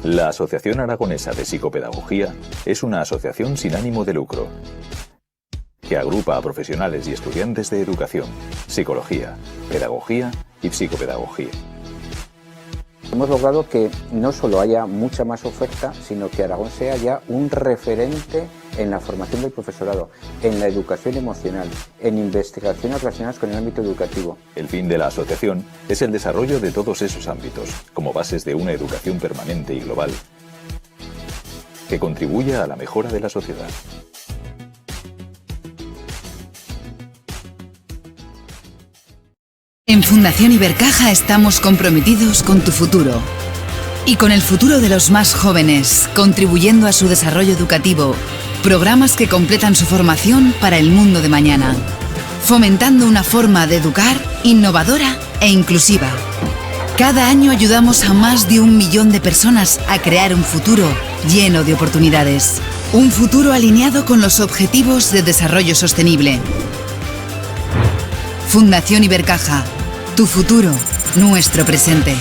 La Asociación Aragonesa de Psicopedagogía es una asociación sin ánimo de lucro que agrupa a profesionales y estudiantes de educación, psicología, pedagogía y psicopedagogía. Hemos logrado que no solo haya mucha más oferta, sino que Aragón sea ya un referente en la formación del profesorado, en la educación emocional, en investigaciones relacionadas con el ámbito educativo. El fin de la asociación es el desarrollo de todos esos ámbitos, como bases de una educación permanente y global, que contribuya a la mejora de la sociedad. En Fundación Ibercaja estamos comprometidos con tu futuro y con el futuro de los más jóvenes, contribuyendo a su desarrollo educativo, programas que completan su formación para el mundo de mañana, fomentando una forma de educar innovadora e inclusiva. Cada año ayudamos a más de 1 millón de personas a crear un futuro lleno de oportunidades, un futuro alineado con los objetivos de desarrollo sostenible. Fundación Ibercaja, tu futuro, nuestro presente.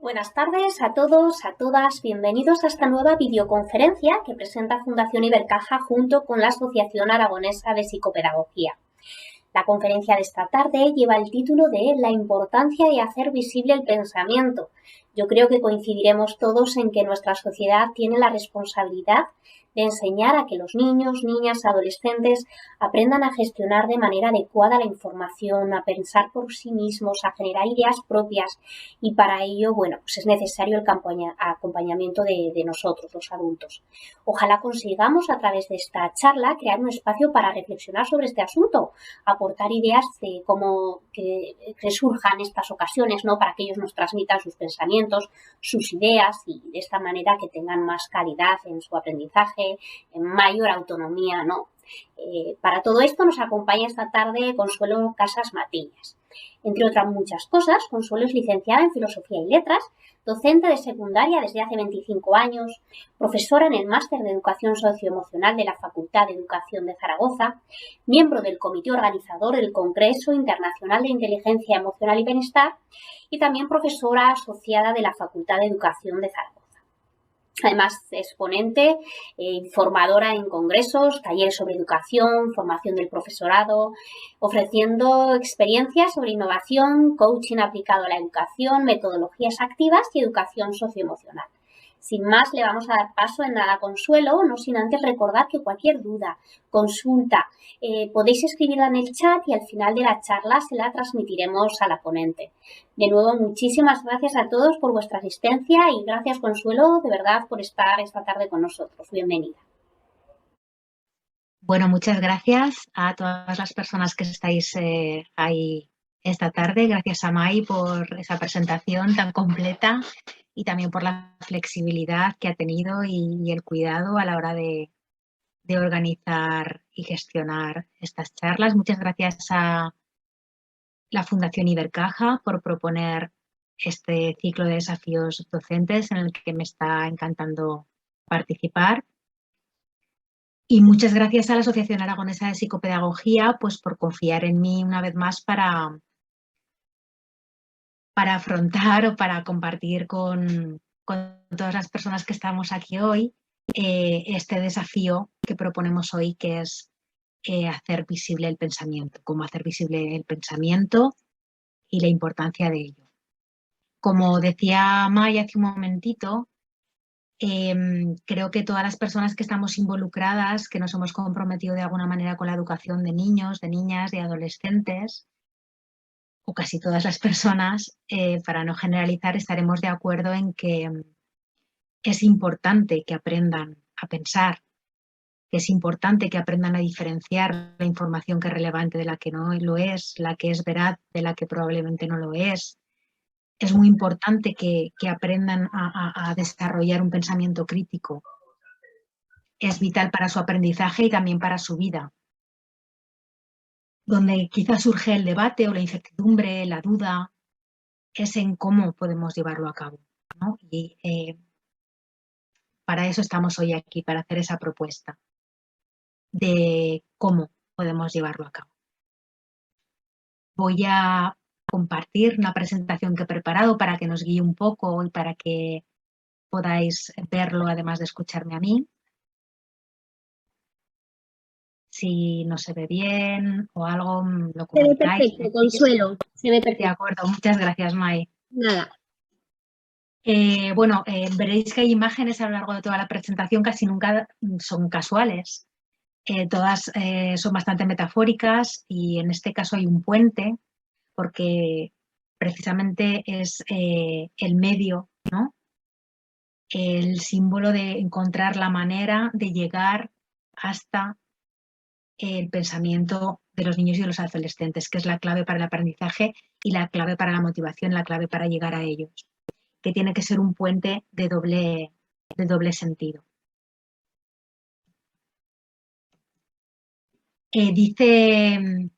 Buenas tardes a todos, a todas, bienvenidos a esta nueva videoconferencia que presenta Fundación Ibercaja junto con la Asociación Aragonesa de Psicopedagogía. La conferencia de esta tarde lleva el título de La importancia de hacer visible el pensamiento. Yo creo que coincidiremos todos en que nuestra sociedad tiene la responsabilidad de enseñar a que los niños, niñas, adolescentes aprendan a gestionar de manera adecuada la información, a pensar por sí mismos, a generar ideas propias y para ello, bueno, pues es necesario el acompañamiento de nosotros, los adultos. Ojalá consigamos a través de esta charla crear un espacio para reflexionar sobre este asunto, aportar ideas de cómo que surjan estas ocasiones, ¿no? Para que ellos nos transmitan sus pensamientos, sus ideas y de esta manera que tengan más calidad en su aprendizaje, en mayor autonomía, ¿no? Para todo esto nos acompaña esta tarde Consuelo Casas Matillas. Entre otras muchas cosas, Consuelo es licenciada en Filosofía y Letras, docente de secundaria desde hace 25 años, profesora en el Máster de Educación Socioemocional de la Facultad de Educación de Zaragoza, miembro del comité organizador del Congreso Internacional de Inteligencia Emocional y Bienestar y también profesora asociada de la Facultad de Educación de Zaragoza. Además, es ponente, formadora en congresos, talleres sobre educación, formación del profesorado, ofreciendo experiencias sobre innovación, coaching aplicado a la educación, metodologías activas y educación socioemocional. Sin más, le vamos a dar paso en nada a Consuelo, no sin antes recordar que cualquier duda, consulta, podéis escribirla en el chat y al final de la charla se la transmitiremos a la ponente. De nuevo, muchísimas gracias a todos por vuestra asistencia y gracias, Consuelo, de verdad, por estar esta tarde con nosotros. Bienvenida. Bueno, muchas gracias a todas las personas que estáis ahí esta tarde. Gracias a Mai por esa presentación tan completa y también por la flexibilidad que ha tenido y el cuidado a la hora de organizar y gestionar estas charlas. Muchas gracias a la Fundación Ibercaja por proponer este ciclo de desafíos docentes en el que me está encantando participar. Y muchas gracias a la Asociación Aragonesa de Psicopedagogía pues, por confiar en mí una vez más para afrontar o para compartir con todas las personas que estamos aquí hoy este desafío que proponemos hoy, que es hacer visible el pensamiento, cómo hacer visible el pensamiento y la importancia de ello. Como decía May hace un momentito, creo que todas las personas que estamos involucradas, que nos hemos comprometido de alguna manera con la educación de niños, de niñas, de adolescentes, o casi todas las personas, para no generalizar, estaremos de acuerdo en que es importante que aprendan a pensar, que es importante que aprendan a diferenciar la información que es relevante de la que no lo es, la que es veraz de la que probablemente no lo es, Es muy importante que aprendan a desarrollar un pensamiento crítico. Es vital para su aprendizaje y también para su vida. Donde quizás surge el debate o la incertidumbre, la duda, es en cómo podemos llevarlo a cabo, ¿no? Y para eso estamos hoy aquí, para hacer esa propuesta de cómo podemos llevarlo a cabo. Voy a compartir una presentación que he preparado para que nos guíe un poco y para que podáis verlo, además de escucharme a mí. Si no se ve bien o algo, lo Se ve comentáis. perfecto, Consuelo. Se ve De perfecto. acuerdo, muchas gracias, Mai. Nada. Veréis que hay imágenes a lo largo de toda la presentación, casi nunca son casuales. Todas son bastante metafóricas y en este caso hay un puente porque precisamente es el medio, ¿no? El símbolo de encontrar la manera de llegar hasta el pensamiento de los niños y de los adolescentes, que es la clave para el aprendizaje y la clave para la motivación, la clave para llegar a ellos, que tiene que ser un puente de doble sentido. Dice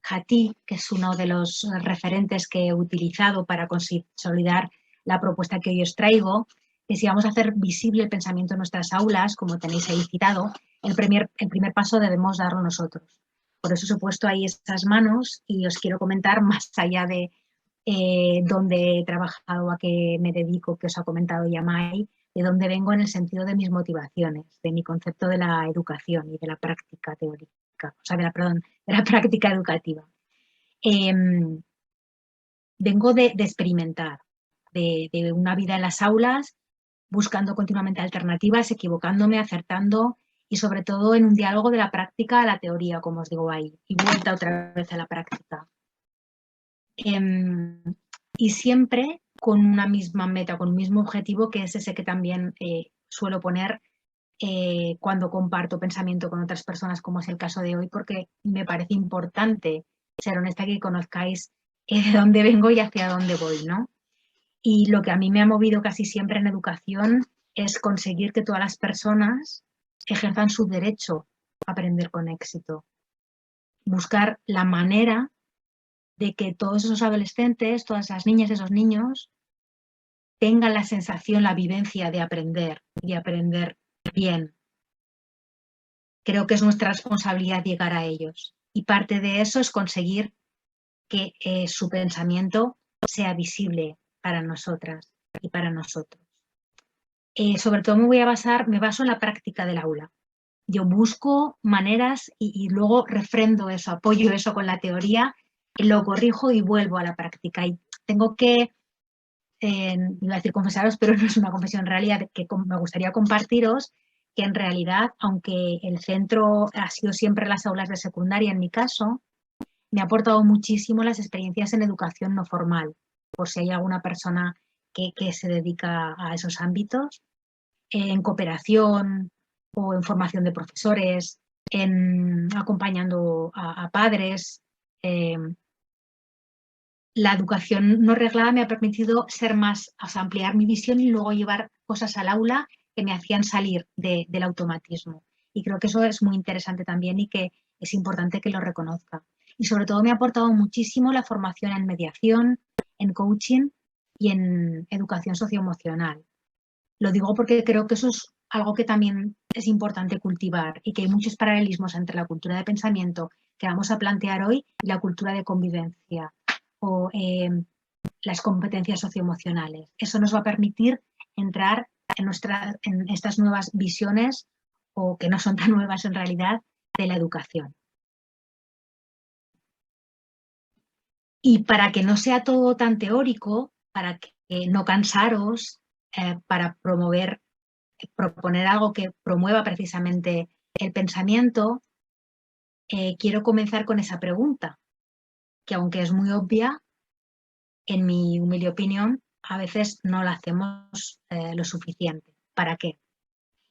Hattie, que es uno de los referentes que he utilizado para consolidar la propuesta que hoy os traigo, que si vamos a hacer visible el pensamiento en nuestras aulas, como tenéis ahí citado, el primer paso debemos darlo nosotros. Por eso os he puesto ahí esas manos y os quiero comentar, más allá de dónde he trabajado, a qué me dedico, que os ha comentado ya Mai, de dónde vengo en el sentido de mis motivaciones, de mi concepto de la educación y de la práctica teórica, o sea, de la práctica educativa. Vengo de experimentar, de una vida en las aulas, buscando continuamente alternativas, equivocándome, acertando y sobre todo en un diálogo de la práctica a la teoría, como os digo ahí, y vuelta otra vez a la práctica. Y siempre con una misma meta, con un mismo objetivo, que es ese que también suelo poner cuando comparto pensamiento con otras personas, como es el caso de hoy, porque me parece importante ser honesta, que conozcáis de dónde vengo y hacia dónde voy, ¿no? Y lo que a mí me ha movido casi siempre en educación es conseguir que todas las personas ejerzan su derecho a aprender con éxito. Buscar la manera de que todos esos adolescentes, todas esas niñas, esos niños, tengan la sensación, la vivencia de aprender y aprender bien. Creo que es nuestra responsabilidad llegar a ellos. Y parte de eso es conseguir que su pensamiento sea visible para nosotras y para nosotros. Sobre todo me baso en la práctica del aula. Yo busco maneras y luego refrendo eso, apoyo eso con la teoría, lo corrijo y vuelvo a la práctica. Y tengo que, iba a decir confesaros, pero no es una confesión, en realidad, que me gustaría compartiros que en realidad, aunque el centro ha sido siempre las aulas de secundaria en mi caso, me ha aportado muchísimo las experiencias en educación no formal, por si hay alguna persona que se dedica a esos ámbitos, en cooperación o en formación de profesores, en acompañando a padres. La educación no reglada me ha permitido ser más, o sea, ampliar mi visión y luego llevar cosas al aula que me hacían salir del automatismo. Y creo que eso es muy interesante también y que es importante que lo reconozca. Y sobre todo me ha aportado muchísimo la formación en mediación, en coaching y en educación socioemocional. Lo digo porque creo que eso es algo que también es importante cultivar y que hay muchos paralelismos entre la cultura de pensamiento que vamos a plantear hoy y la cultura de convivencia o las competencias socioemocionales. Eso nos va a permitir entrar en estas nuevas visiones, o que no son tan nuevas en realidad, de la educación. Y para que no sea todo tan teórico, para que no cansaros, para proponer algo que promueva precisamente el pensamiento, quiero comenzar con esa pregunta, que aunque es muy obvia, en mi humilde opinión, a veces no la hacemos lo suficiente. ¿Para qué?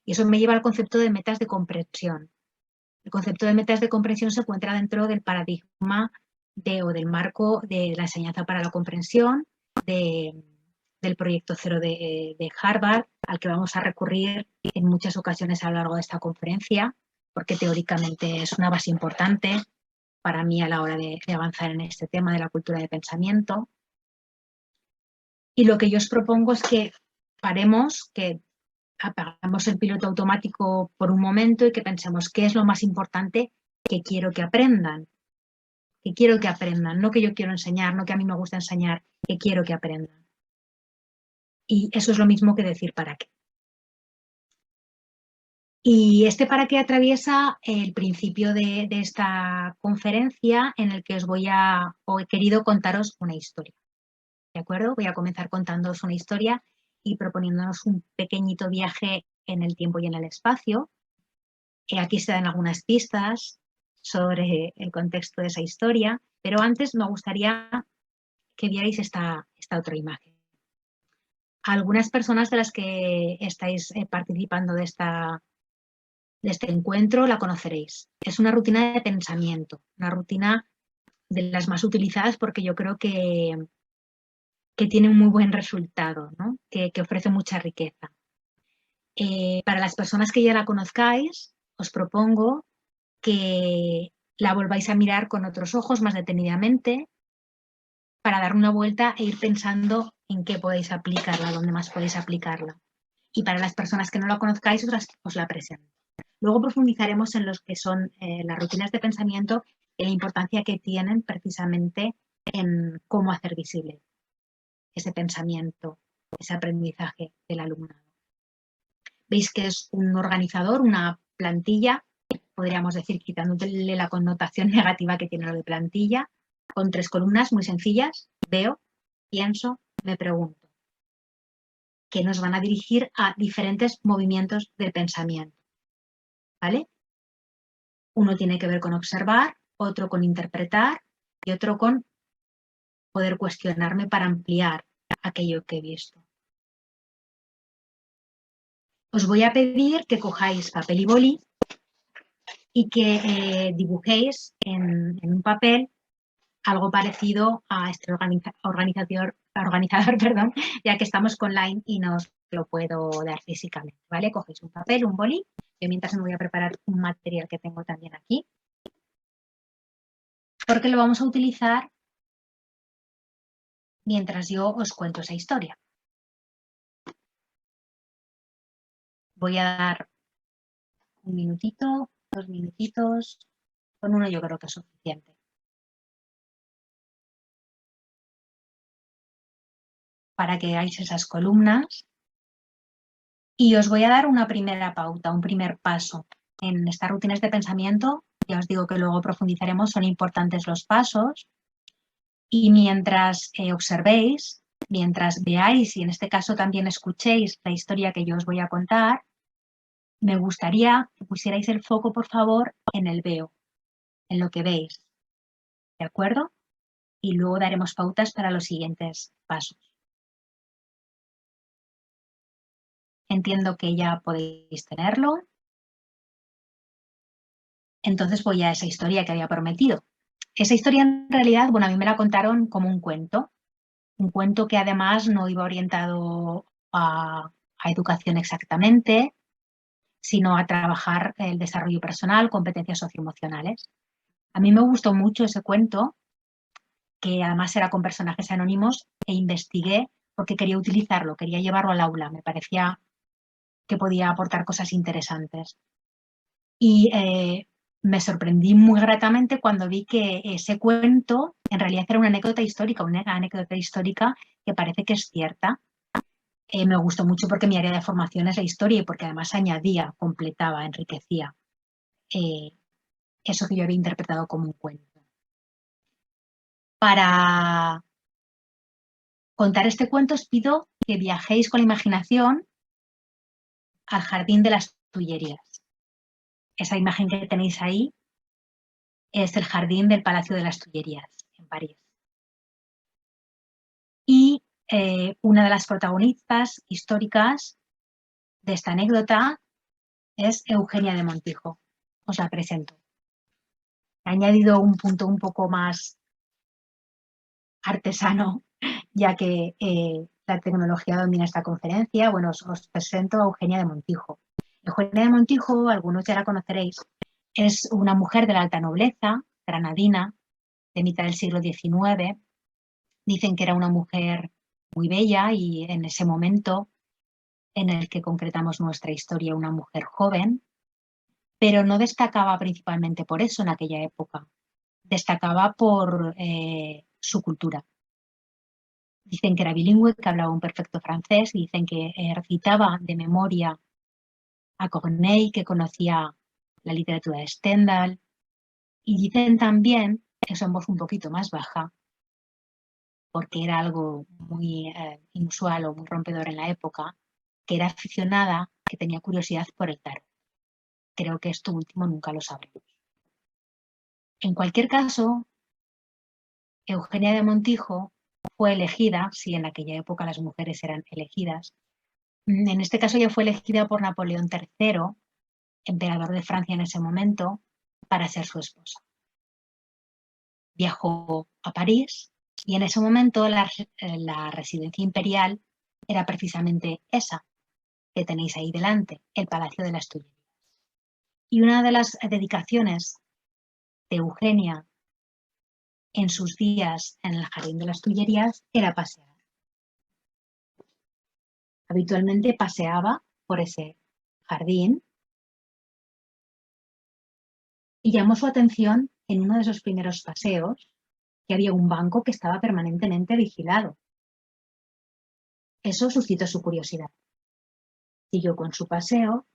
Y eso me lleva al concepto de metas de comprensión. El concepto de metas de comprensión se encuentra dentro del paradigma o del marco de la enseñanza para la comprensión, del proyecto Cero de Harvard, al que vamos a recurrir en muchas ocasiones a lo largo de esta conferencia, porque teóricamente es una base importante para mí a la hora de avanzar en este tema de la cultura de pensamiento. Y lo que yo os propongo es que paremos, que apagamos el piloto automático por un momento y que pensemos qué es lo más importante que quiero que aprendan. Que quiero que aprendan, no que yo quiero enseñar, no que a mí me gusta enseñar, que quiero que aprendan. Y eso es lo mismo que decir para qué. Y este para qué atraviesa el principio de esta conferencia en el que he querido contaros una historia. ¿De acuerdo? Voy a comenzar contándoos una historia y proponiéndonos un pequeñito viaje en el tiempo y en el espacio. Aquí se dan algunas pistas sobre el contexto de esa historia, pero antes me gustaría que vierais esta otra imagen. Algunas personas de las que estáis participando de este encuentro la conoceréis. Es una rutina de pensamiento, una rutina de las más utilizadas porque yo creo que tiene un muy buen resultado, ¿no? que ofrece mucha riqueza. Para las personas que ya la conozcáis, os propongo que la volváis a mirar con otros ojos más detenidamente para dar una vuelta e ir pensando en qué podéis aplicarla, dónde más podéis aplicarla. Y para las personas que no la conozcáis, os la presento. Luego profundizaremos en los que son las rutinas de pensamiento y la importancia que tienen precisamente en cómo hacer visible ese pensamiento, ese aprendizaje del alumnado. Veis que es un organizador, una plantilla, podríamos decir, quitándole la connotación negativa que tiene lo de plantilla, con 3 columnas muy sencillas: veo, pienso, me pregunto, que nos van a dirigir a diferentes movimientos del pensamiento. ¿Vale? Uno tiene que ver con observar, otro con interpretar y otro con poder cuestionarme para ampliar aquello que he visto. Os voy a pedir que cojáis papel y boli y que dibujéis en un papel algo parecido a este organizador, perdón, ya que estamos online y no os lo puedo dar físicamente, ¿vale? Cogéis un papel, un boli. Yo mientras me voy a preparar un material que tengo también aquí, porque lo vamos a utilizar mientras yo os cuento esa historia. Voy a dar 1 minutito, 2 minutitos, con 1 yo creo que es suficiente. Para que hagáis esas columnas. Y os voy a dar una primera pauta, un primer paso. En estas rutinas de pensamiento, ya os digo que luego profundizaremos, son importantes los pasos. Y mientras observéis, mientras veáis y en este caso también escuchéis la historia que yo os voy a contar, me gustaría que pusierais el foco, por favor, en el veo, en lo que veis. ¿De acuerdo? Y luego daremos pautas para los siguientes pasos. Entiendo que ya podéis tenerlo. Entonces voy a esa historia que había prometido. Esa historia en realidad, bueno, a mí me la contaron como un cuento que además no iba orientado a educación exactamente, sino a trabajar el desarrollo personal, competencias socioemocionales. A mí me gustó mucho ese cuento, que además era con personajes anónimos, e investigué porque quería utilizarlo, quería llevarlo al aula, me parecía que podía aportar cosas interesantes. Y me sorprendí muy gratamente cuando vi que ese cuento en realidad era una anécdota histórica que parece que es cierta. Me gustó mucho porque mi área de formación es la historia y porque además añadía, completaba, enriquecía eso que yo había interpretado como un cuento. Para contar este cuento os pido que viajéis con la imaginación al jardín de las Tullerías. Esa imagen que tenéis ahí es el jardín del Palacio de las Tullerías, en París. Y una de las protagonistas históricas de esta anécdota es Eugenia de Montijo. Os la presento. He añadido un punto un poco más artesano ya que la tecnología domina esta conferencia. Bueno, os presento a Eugenia de Montijo. Eugenia de Montijo, algunos ya la conoceréis, es una mujer de la alta nobleza, granadina, de mitad del siglo XIX. Dicen que era una mujer muy bella y en ese momento en el que concretamos nuestra historia, una mujer joven, pero no destacaba principalmente por eso en aquella época. Destacaba por su cultura. Dicen que era bilingüe, que hablaba un perfecto francés, y dicen que recitaba de memoria a Corneille, que conocía la literatura de Stendhal, y dicen también, eso en voz un poquito más baja, porque era algo muy inusual o muy rompedor en la época, que era aficionada, que tenía curiosidad por el tarot. Creo que esto último nunca lo sabremos. En cualquier caso, Eugenia de Montijo fue elegida, si en aquella época las mujeres eran elegidas, en este caso ella fue elegida por Napoleón III, emperador de Francia en ese momento, para ser su esposa. Viajó a París y en ese momento la residencia imperial era precisamente esa que tenéis ahí delante, el Palacio de las Tullerías. Y una de las dedicaciones de Eugenia en sus días en el Jardín de las Tullerías era pasear. Habitualmente paseaba por ese jardín y llamó su atención en uno de esos primeros paseos que había un banco que estaba permanentemente vigilado. Eso suscitó su curiosidad. Siguió con su paseo,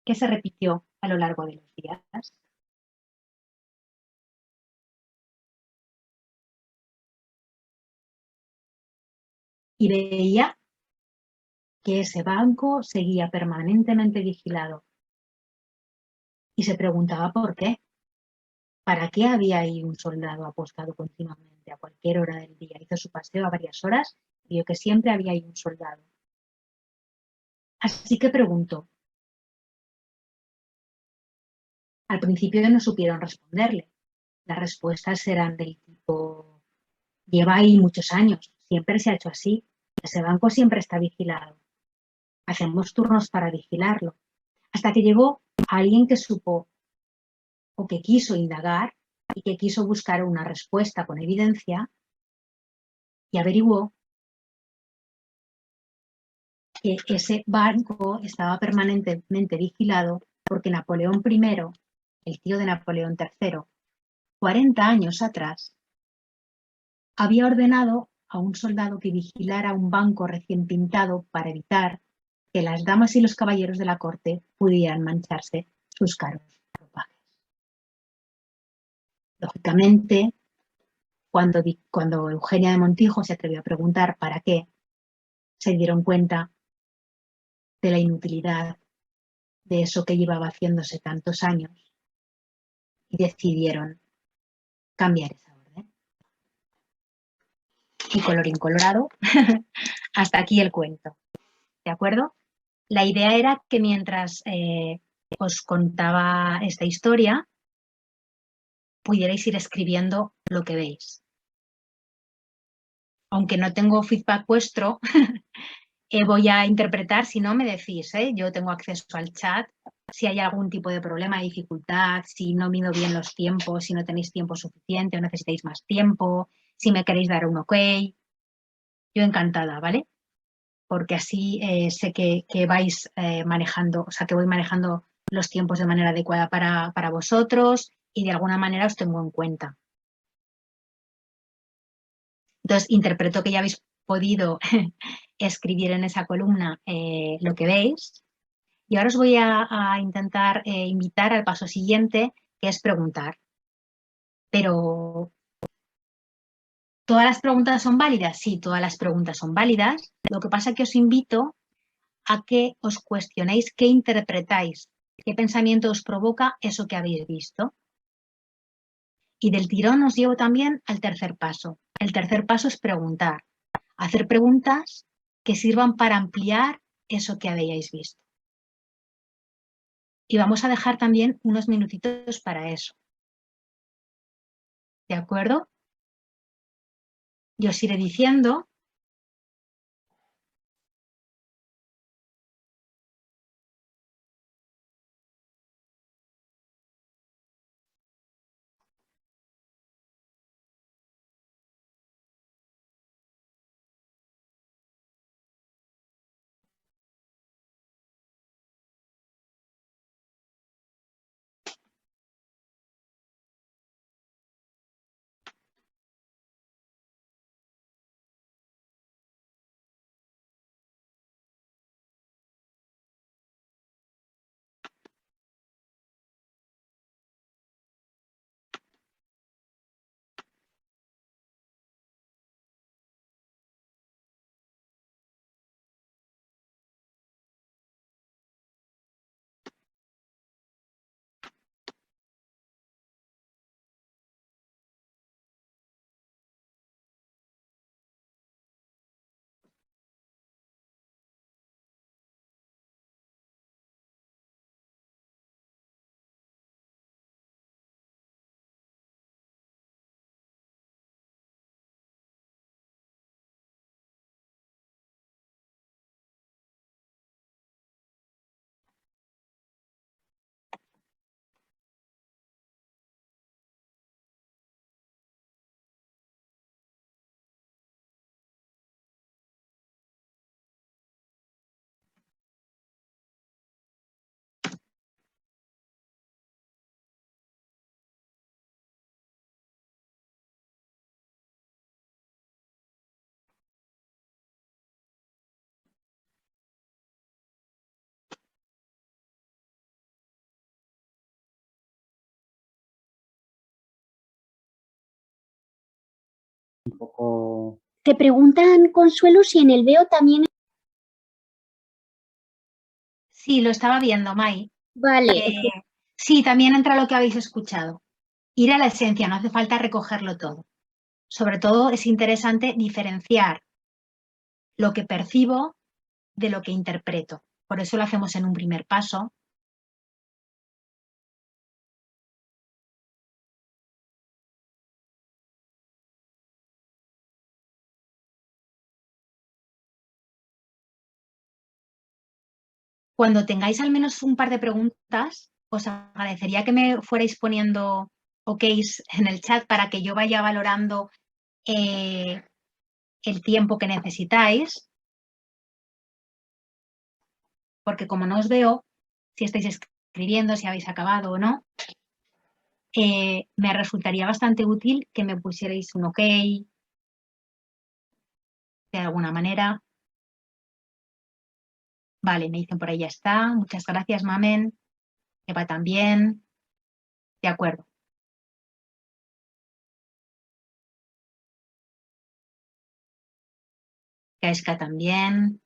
que se repitió a lo largo de los días. Y veía que ese banco seguía permanentemente vigilado. Y se preguntaba por qué. ¿Para qué había ahí un soldado apostado continuamente a cualquier hora del día? Hizo su paseo a varias horas y vio que siempre había ahí un soldado. Así que preguntó. Al principio no supieron responderle. Las respuestas eran del tipo: lleva ahí muchos años, siempre se ha hecho así, ese banco siempre está vigilado. Hacemos turnos para vigilarlo. Hasta que llegó alguien que supo o que quiso indagar y que quiso buscar una respuesta con evidencia y averiguó que ese banco estaba permanentemente vigilado porque Napoleón I, el tío de Napoleón III, 40 años atrás, había ordenado a un soldado que vigilara un banco recién pintado para evitar que las damas y los caballeros de la corte pudieran mancharse sus caros ropajes. Lógicamente, cuando Eugenia de Montijo se atrevió a preguntar para qué, se dieron cuenta de la inutilidad de eso que llevaba haciéndose tantos años y decidieron cambiar esa orden. Y colorín colorado, hasta aquí el cuento. ¿De acuerdo? La idea era que mientras os contaba esta historia, pudierais ir escribiendo lo que veis. Aunque no tengo feedback vuestro, voy a interpretar, si no me decís, yo tengo acceso al chat, si hay algún tipo de problema, dificultad, si no mido bien los tiempos, si no tenéis tiempo suficiente o necesitáis más tiempo, si me queréis dar un ok. Yo encantada, ¿vale? Porque así sé que vais manejando, o sea, que voy manejando los tiempos de manera adecuada para vosotros y de alguna manera os tengo en cuenta. Entonces, interpreto que ya habéis podido escribir en esa columna lo que veis. Y ahora os voy a intentar invitar al paso siguiente, que es preguntar. Pero, ¿todas las preguntas son válidas? Sí, todas las preguntas son válidas. Lo que pasa es que os invito a que os cuestionéis qué interpretáis, qué pensamiento os provoca eso que habéis visto. Y del tirón os llevo también al tercer paso. El tercer paso es preguntar. Hacer preguntas que sirvan para ampliar eso que habéis visto. Y vamos a dejar también unos minutitos para eso. ¿De acuerdo? Yo os iré diciendo. Un poco... Te preguntan, Consuelo, si en el veo también... Sí, lo estaba viendo, Mai. Vale. Sí, también entra lo que habéis escuchado. Ir a la esencia, no hace falta recogerlo todo. Sobre todo es interesante diferenciar lo que percibo de lo que interpreto. Por eso lo hacemos en un primer paso. Cuando tengáis al menos un par de preguntas, os agradecería que me fuerais poniendo ok's en el chat para que yo vaya valorando el tiempo que necesitáis. Porque como no os veo, si estáis escribiendo, si habéis acabado o no, me resultaría bastante útil que me pusierais un ok de alguna manera. Vale, me dicen por ahí ya está. Muchas gracias, Mamen. Eva también. De acuerdo. Kaeska también.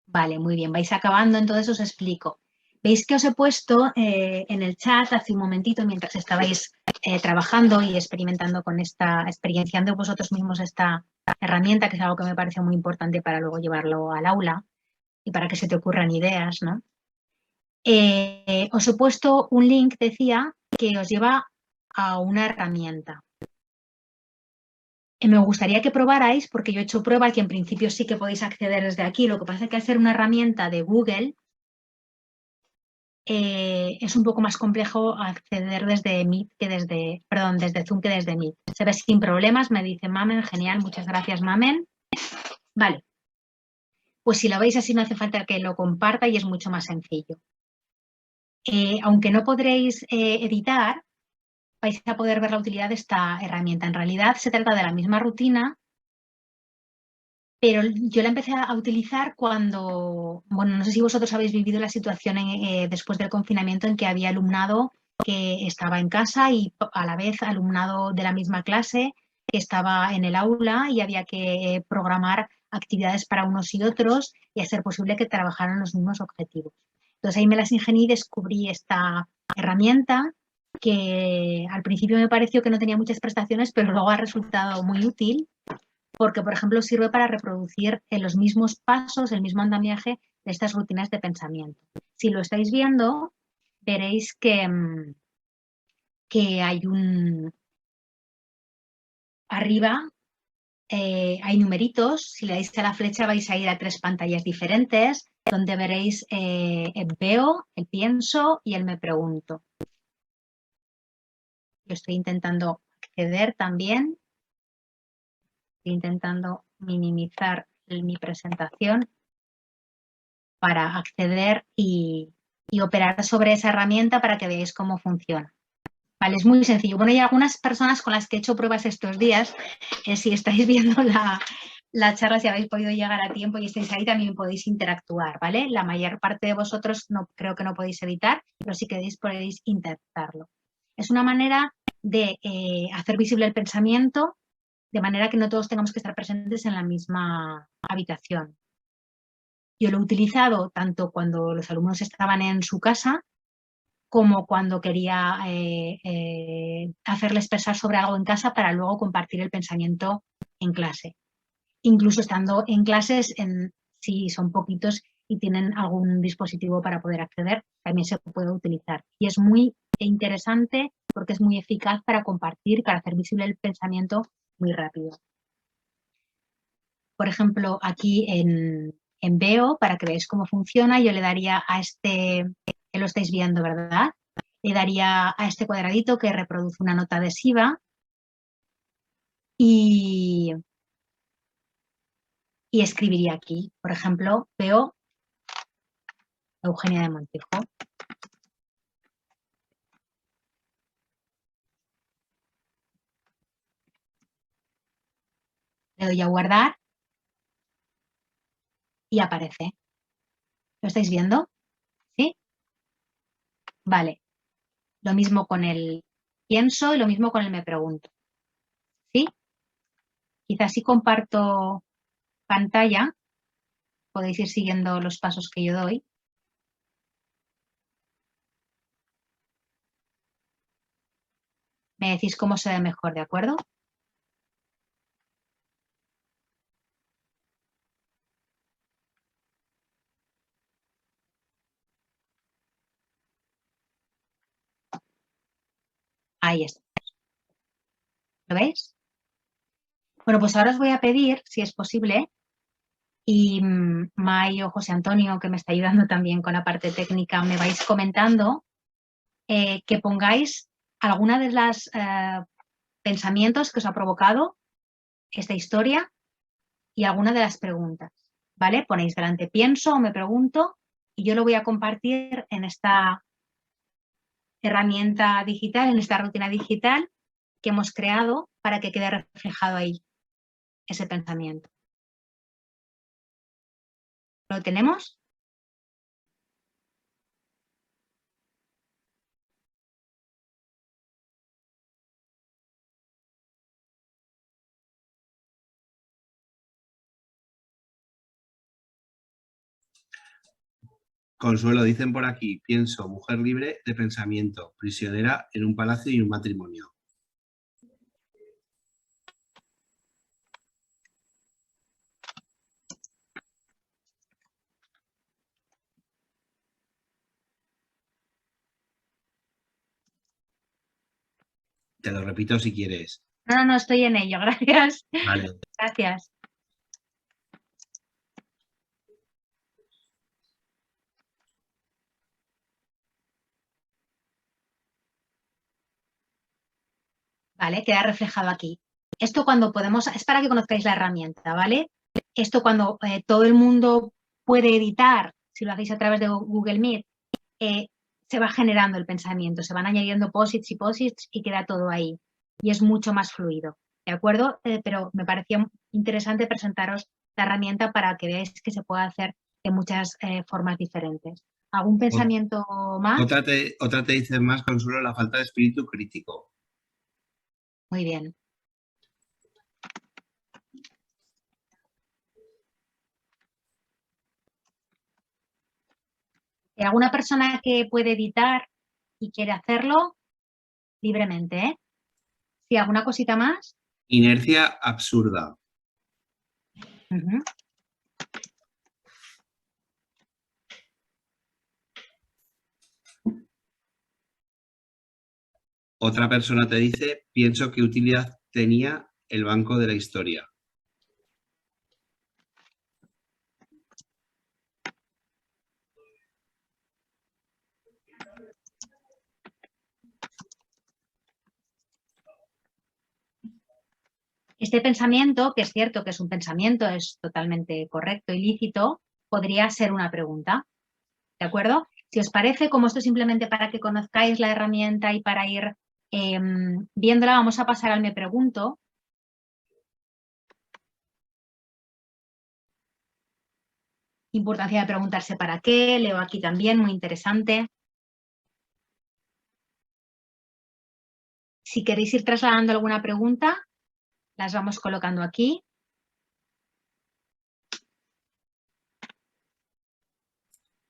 Vale, muy bien. Vais acabando, entonces os explico. Veis que os he puesto en el chat hace un momentito, mientras estabais trabajando y experimentando con experienciando vosotros mismos esta herramienta, que es algo que me parece muy importante para luego llevarlo al aula y para que se te ocurran ideas, ¿no? Os he puesto un link, decía, que os lleva a una herramienta. Me gustaría que probarais, porque yo he hecho prueba que en principio sí que podéis acceder desde aquí. Lo que pasa es que al ser una herramienta de Google, es un poco más complejo acceder desde Meet que desde, perdón, desde Zoom que desde Meet. Se ve sin problemas, me dice Mamen, genial, muchas gracias, Mamen. Vale. Pues si lo veis así no hace falta que lo comparta y es mucho más sencillo. Aunque no podréis editar, vais a poder ver la utilidad de esta herramienta. En realidad se trata de la misma rutina, pero yo la empecé a utilizar cuando, bueno, no sé si vosotros habéis vivido la situación después del confinamiento en que había alumnado que estaba en casa y a la vez alumnado de la misma clase que estaba en el aula y había que programar actividades para unos y otros y hacer posible que trabajaran los mismos objetivos. Entonces ahí me las ingenié y descubrí esta herramienta que al principio me pareció que no tenía muchas prestaciones, pero luego ha resultado muy útil porque, por ejemplo, sirve para reproducir en los mismos pasos, el mismo andamiaje de estas rutinas de pensamiento. Si lo estáis viendo, veréis que hay un... Arriba hay numeritos. Si le dais a la flecha vais a ir a 3 pantallas diferentes donde veréis el veo, el pienso y el me pregunto. Yo estoy intentando acceder también. Estoy intentando minimizar mi presentación para acceder y operar sobre esa herramienta para que veáis cómo funciona. Vale, es muy sencillo. Bueno, hay algunas personas con las que he hecho pruebas estos días. Si estáis viendo la charla, si habéis podido llegar a tiempo y estáis ahí, también podéis interactuar, ¿vale? La mayor parte de vosotros creo que no podéis editar, pero sí que podéis intentarlo. Es una manera de hacer visible el pensamiento de manera que no todos tengamos que estar presentes en la misma habitación. Yo lo he utilizado tanto cuando los alumnos estaban en su casa como cuando quería hacerles pensar sobre algo en casa para luego compartir el pensamiento en clase. Incluso estando en clases, si son poquitos y tienen algún dispositivo para poder acceder, también se puede utilizar. Y es muy interesante porque es muy eficaz para compartir, para hacer visible el pensamiento muy rápido. Por ejemplo, aquí en Veo, para que veáis cómo funciona, yo le daría a este, que lo estáis viendo, ¿verdad? Le daría a este cuadradito que reproduce una nota adhesiva y escribiría aquí, por ejemplo, Veo Eugenia de Montijo. Le doy a guardar y aparece. ¿Lo estáis viendo? ¿Sí? Vale. Lo mismo con el pienso y lo mismo con el me pregunto. ¿Sí? Quizás si comparto pantalla, podéis ir siguiendo los pasos que yo doy. Me decís cómo se ve mejor, ¿de acuerdo? Ahí está. ¿Lo veis? Bueno, pues ahora os voy a pedir, si es posible, y May o José Antonio, que me está ayudando también con la parte técnica, me vais comentando, que pongáis alguna de las pensamientos que os ha provocado esta historia y alguna de las preguntas, ¿vale? Ponéis delante pienso o me pregunto y yo lo voy a compartir en esta herramienta digital, en esta rutina digital que hemos creado para que quede reflejado ahí ese pensamiento. ¿Lo tenemos? Consuelo, dicen por aquí, pienso, mujer libre de pensamiento, prisionera en un palacio y un matrimonio. Te lo repito si quieres. No, estoy en ello, gracias. Vale. Gracias. Vale, queda reflejado aquí. Esto cuando podemos, es para que conozcáis la herramienta, ¿vale? Esto cuando todo el mundo puede editar, si lo hacéis a través de Google Meet, se va generando el pensamiento, se van añadiendo posits y posits y queda todo ahí. Y es mucho más fluido, ¿de acuerdo? Pero me parecía interesante presentaros la herramienta para que veáis que se puede hacer de muchas formas diferentes. ¿Algún pensamiento más? Otra te dice más, Consuelo, la falta de espíritu crítico. Muy bien. ¿Alguna persona que puede editar y quiere hacerlo libremente? ¿Eh? ¿Sí, alguna cosita más? Inercia absurda. Otra persona te dice, pienso qué utilidad tenía el banco de la historia. este pensamiento, que es cierto que es un pensamiento, es totalmente correcto y lícito, podría ser una pregunta, ¿de acuerdo? Si os parece, como esto es simplemente para que conozcáis la herramienta y para ir viéndola, vamos a pasar al me pregunto. Importancia de preguntarse para qué, leo aquí también, muy interesante. Si queréis ir trasladando alguna pregunta, las vamos colocando aquí.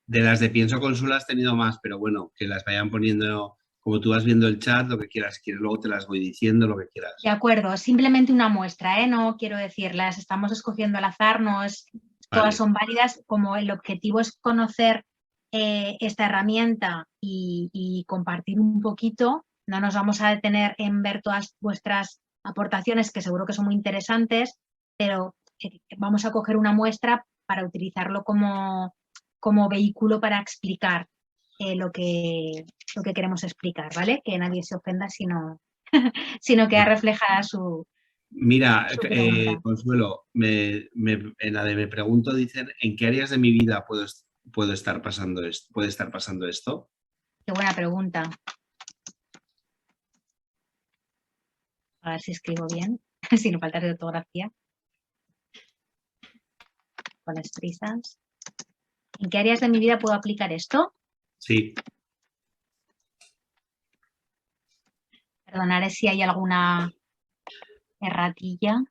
De las de pienso Consul has tenido más, pero bueno, que las vayan poniendo, como tú vas viendo el chat, lo que quieras. Si quieres, luego te las voy diciendo, lo que quieras. De acuerdo, simplemente una muestra, ¿eh? No quiero decir, las estamos escogiendo al azar, no es, todas Vale. son válidas, como el objetivo es conocer esta herramienta y compartir un poquito, no nos vamos a detener en ver todas vuestras aportaciones, que seguro que son muy interesantes, pero vamos a coger una muestra para utilizarlo como vehículo para explicar lo que queremos explicar, ¿vale? Que nadie se ofenda sino que refleja su... Mira, pregunta. Consuelo, en la de me pregunto dicen, ¿en qué áreas de mi vida puede estar pasando esto? Qué buena pregunta. A ver si escribo bien, sin faltar de ortografía. Con las prisas. ¿En qué áreas de mi vida puedo aplicar esto? Sí. Perdonaré si hay alguna erratilla.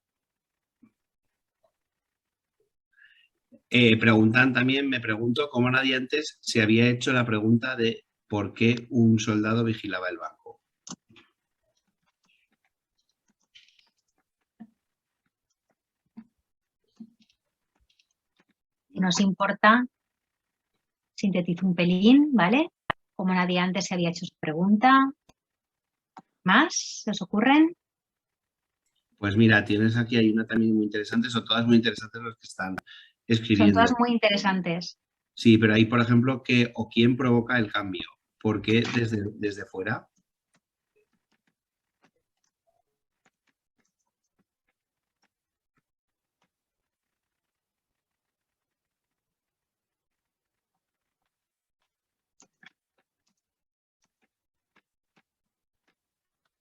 Preguntan también, me pregunto cómo nadie antes se había hecho la pregunta de por qué un soldado vigilaba el banco. Si nos importa, sintetizo un pelín, ¿vale? Como nadie antes se había hecho su pregunta. ¿Más? ¿Se os ocurren? Pues mira, tienes aquí, hay una también muy interesante, son todas muy interesantes las que están Son escribiendo. todas muy interesantes. Sí, pero hay, por ejemplo, ¿qué o quién provoca el cambio? ¿Por qué desde fuera?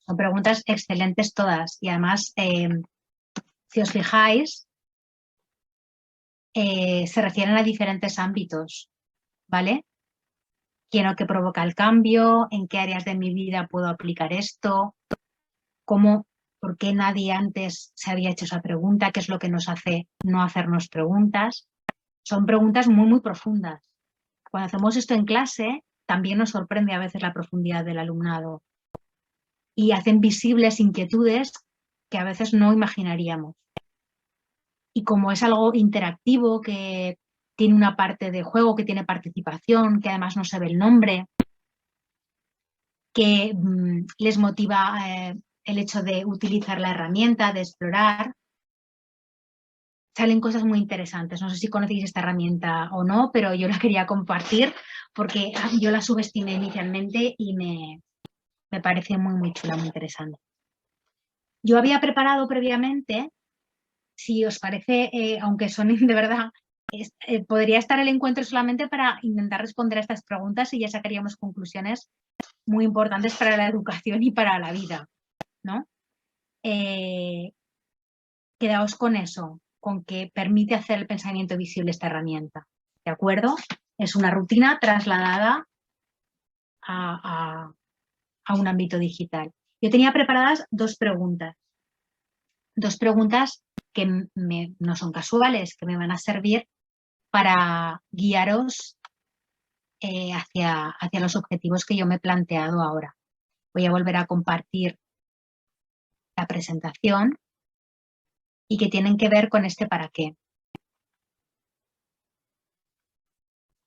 Son preguntas excelentes todas y además, si os fijáis, se refieren a diferentes ámbitos, ¿vale? ¿Quién o qué provoca el cambio? ¿En qué áreas de mi vida puedo aplicar esto? ¿Por qué nadie antes se había hecho esa pregunta? ¿Qué es lo que nos hace no hacernos preguntas? Son preguntas muy, muy profundas. Cuando hacemos esto en clase, también nos sorprende a veces la profundidad del alumnado y hacen visibles inquietudes que a veces no imaginaríamos. Y como es algo interactivo, que tiene una parte de juego, que tiene participación, que además no se ve el nombre, que les motiva el hecho de utilizar la herramienta, de explorar, salen cosas muy interesantes. No sé si conocéis esta herramienta o no, pero yo la quería compartir porque yo la subestimé inicialmente y me pareció muy, muy chula, muy interesante. Yo había preparado previamente, si os parece, aunque son de verdad, podría estar el encuentro solamente para intentar responder a estas preguntas y ya sacaríamos conclusiones muy importantes para la educación y para la vida, ¿no? Quedaos con eso, con que permite hacer el pensamiento visible esta herramienta, ¿de acuerdo? Es una rutina trasladada a un ámbito digital. Yo tenía preparadas dos preguntas que no son casuales, que me van a servir para guiaros hacia los objetivos que yo me he planteado ahora. Voy a volver a compartir la presentación y que tienen que ver con este para qué.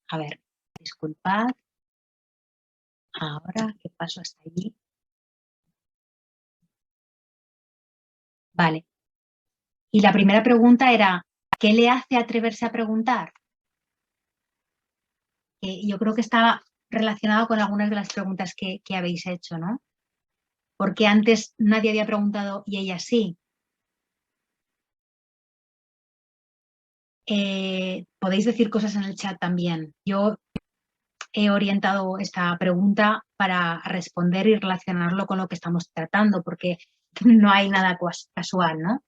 A ver, disculpad. Ahora, ¿qué paso hasta allí? Vale. Y la primera pregunta era, ¿qué le hace atreverse a preguntar? Yo creo que estaba relacionado con algunas de las preguntas que habéis hecho, ¿no? Porque antes nadie había preguntado y ella sí. Podéis decir cosas en el chat también. Yo he orientado esta pregunta para responder y relacionarlo con lo que estamos tratando, porque no hay nada casual, ¿no?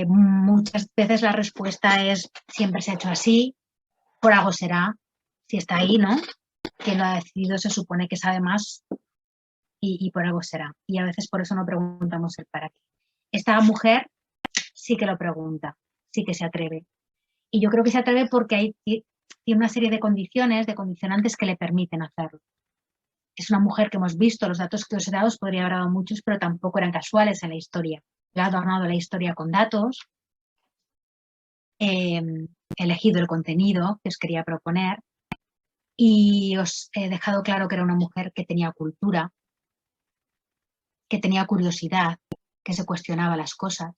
Muchas veces la respuesta es siempre se ha hecho así, por algo será, si está ahí, ¿no? Quien lo ha decidido se supone que sabe más y por algo será. Y a veces por eso no preguntamos el para qué. Esta mujer sí que lo pregunta, sí que se atreve. Y yo creo que se atreve porque tiene una serie de condiciones, de condicionantes que le permiten hacerlo. Es una mujer que hemos visto, los datos que os he dado, os podría haber dado muchos, pero tampoco eran casuales en la historia. He adornado la historia con datos, he elegido el contenido que os quería proponer y os he dejado claro que era una mujer que tenía cultura, que tenía curiosidad, que se cuestionaba las cosas.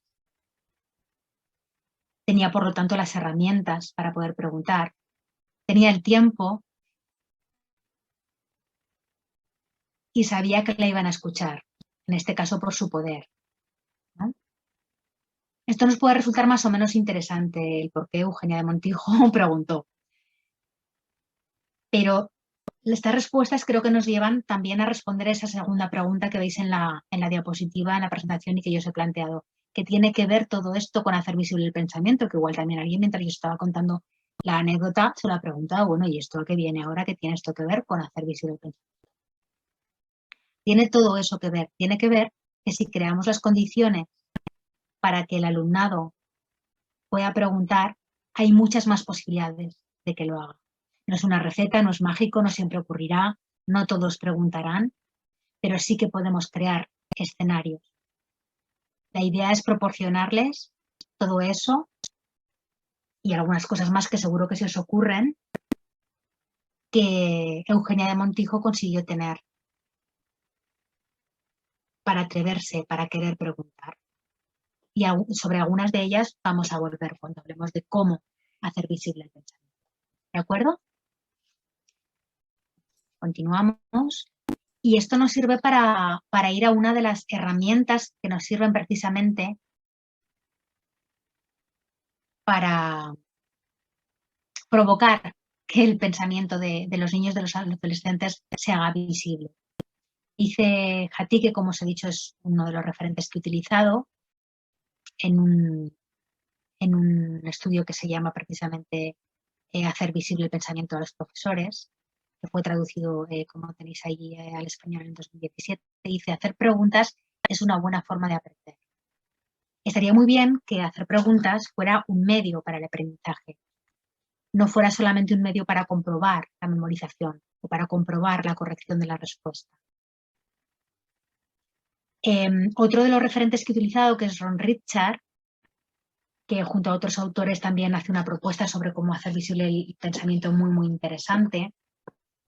Tenía, por lo tanto, las herramientas para poder preguntar. Tenía el tiempo y sabía que la iban a escuchar, en este caso por su poder, ¿no? Esto nos puede resultar más o menos interesante, el por qué Eugenia de Montijo preguntó. Pero estas respuestas creo que nos llevan también a responder esa segunda pregunta que veis en la diapositiva, en la presentación y que yo os he planteado. ¿Qué tiene que ver todo esto con hacer visible el pensamiento? Que igual también alguien, mientras yo estaba contando la anécdota, se lo ha preguntado, bueno, ¿y esto qué viene ahora? ¿Qué tiene esto que ver con hacer visible el pensamiento? Tiene todo eso que ver. Tiene que ver que si creamos las condiciones para que el alumnado pueda preguntar, hay muchas más posibilidades de que lo haga. No es una receta, no es mágico, no siempre ocurrirá, no todos preguntarán, pero sí que podemos crear escenarios. La idea es proporcionarles todo eso y algunas cosas más que seguro que se os ocurren que Eugenia de Montijo consiguió tener para atreverse, para querer preguntar. Y sobre algunas de ellas vamos a volver cuando hablemos de cómo hacer visible el pensamiento. ¿De acuerdo? Continuamos. Y esto nos sirve para ir a una de las herramientas que nos sirven precisamente para provocar que el pensamiento de los niños, de los adolescentes, se haga visible. Dice Hattie, que como os he dicho es uno de los referentes que he utilizado en un estudio que se llama precisamente Hacer visible el pensamiento de los profesores, que fue traducido, como tenéis ahí, al español en 2017, dice: hacer preguntas es una buena forma de aprender. Estaría muy bien que hacer preguntas fuera un medio para el aprendizaje, no fuera solamente un medio para comprobar la memorización o para comprobar la corrección de la respuesta. Otro de los referentes que he utilizado, que es Ron Ritchard, que junto a otros autores también hace una propuesta sobre cómo hacer visible el pensamiento muy, muy interesante.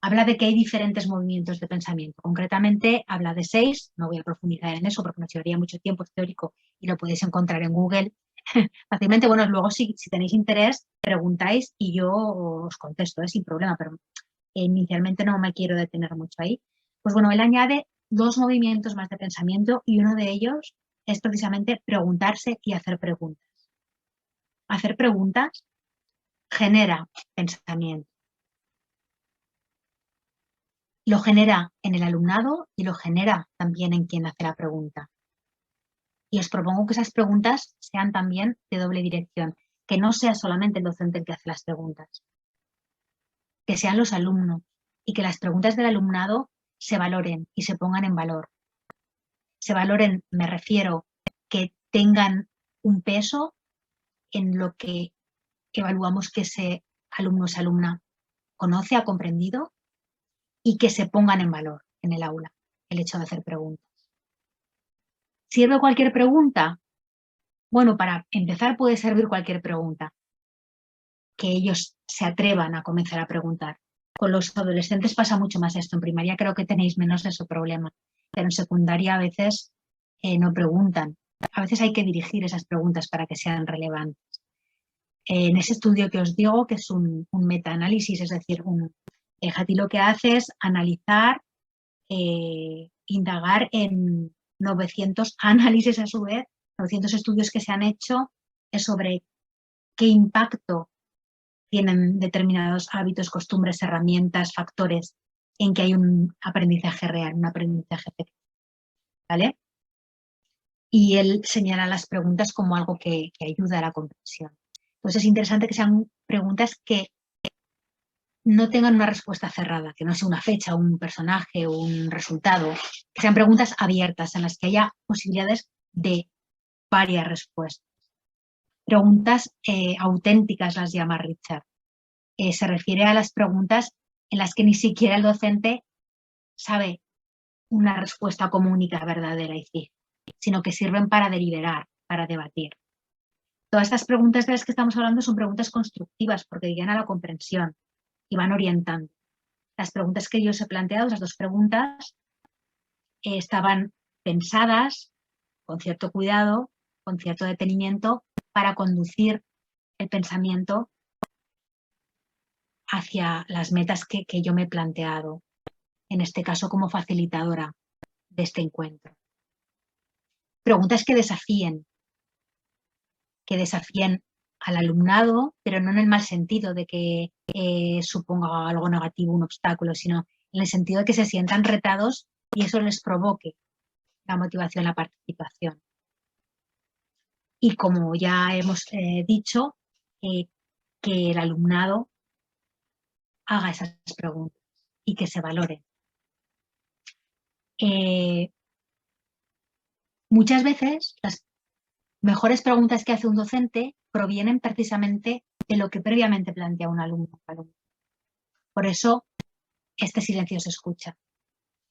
Habla de que hay diferentes movimientos de pensamiento. Concretamente, habla de 6. No voy a profundizar en eso porque nos llevaría mucho tiempo, es teórico y lo podéis encontrar en Google fácilmente. Bueno, luego si tenéis interés, preguntáis y yo os contesto, sin problema, pero inicialmente no me quiero detener mucho ahí. Pues bueno, él añade 2 movimientos más de pensamiento y uno de ellos es precisamente preguntarse y hacer preguntas. Hacer preguntas genera pensamiento. Lo genera en el alumnado y lo genera también en quien hace la pregunta. Y os propongo que esas preguntas sean también de doble dirección, que no sea solamente el docente el que hace las preguntas, que sean los alumnos y que las preguntas del alumnado se valoren y se pongan en valor. Se valoren, me refiero, que tengan un peso en lo que evaluamos que ese alumno o esa alumna conoce, ha comprendido, y que se pongan en valor en el aula, el hecho de hacer preguntas. ¿Sirve cualquier pregunta? Bueno, para empezar puede servir cualquier pregunta, que ellos se atrevan a comenzar a preguntar. Con los adolescentes pasa mucho más esto. En primaria creo que tenéis menos de ese problema, pero en secundaria a veces no preguntan. A veces hay que dirigir esas preguntas para que sean relevantes. En ese estudio que os digo, que es un metaanálisis, es decir, Hattie lo que hace es analizar, indagar en 900 análisis a su vez, 900 estudios que se han hecho sobre qué impacto tienen determinados hábitos, costumbres, herramientas, factores en que hay un aprendizaje real, un aprendizaje efectivo, ¿vale? Y él señala las preguntas como algo que ayuda a la comprensión. Entonces es interesante que sean preguntas que no tengan una respuesta cerrada, que no sea una fecha, un personaje, un resultado, que sean preguntas abiertas en las que haya posibilidades de varias respuestas. Preguntas auténticas las llama Richard. Se refiere a las preguntas en las que ni siquiera el docente sabe una respuesta comunica verdadera y fija, sino que sirven para deliberar, para debatir. Todas estas preguntas de las que estamos hablando son preguntas constructivas porque guían a la comprensión y van orientando. Las preguntas que yo os he planteado, esas dos preguntas, estaban pensadas con cierto cuidado, con cierto detenimiento, para conducir el pensamiento hacia las metas que yo me he planteado, en este caso como facilitadora de este encuentro. Preguntas que desafíen al alumnado, pero no en el mal sentido de que suponga algo negativo, un obstáculo, sino en el sentido de que se sientan retados y eso les provoque la motivación, la participación. Y como ya hemos dicho, que el alumnado haga esas preguntas y que se valoren. Muchas veces las mejores preguntas que hace un docente provienen precisamente de lo que previamente plantea un alumno. Por eso, este silencio se escucha.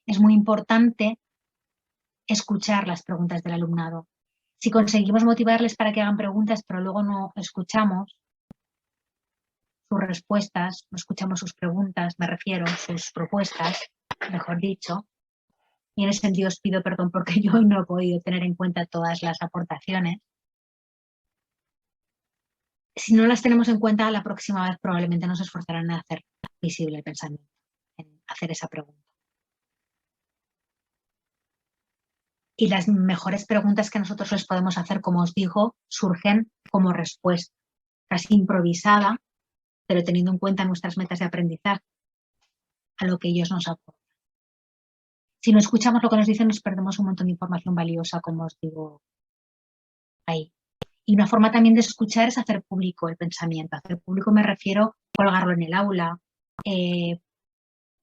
Es muy importante escuchar las preguntas del alumnado. Si conseguimos motivarles para que hagan preguntas, pero luego no escuchamos sus respuestas, no escuchamos sus preguntas, me refiero, sus propuestas, mejor dicho, y en ese sentido os pido perdón porque yo no he podido tener en cuenta todas las aportaciones. Si no las tenemos en cuenta, la próxima vez probablemente nos esforzarán en hacer visible el pensamiento, en hacer esa pregunta. Y las mejores preguntas que nosotros les podemos hacer, como os digo, surgen como respuesta, casi improvisada, pero teniendo en cuenta nuestras metas de aprendizaje, a lo que ellos nos aportan. Si no escuchamos lo que nos dicen, nos perdemos un montón de información valiosa, como os digo ahí. Y una forma también de escuchar es hacer público el pensamiento. Hacer público me refiero a colgarlo en el aula,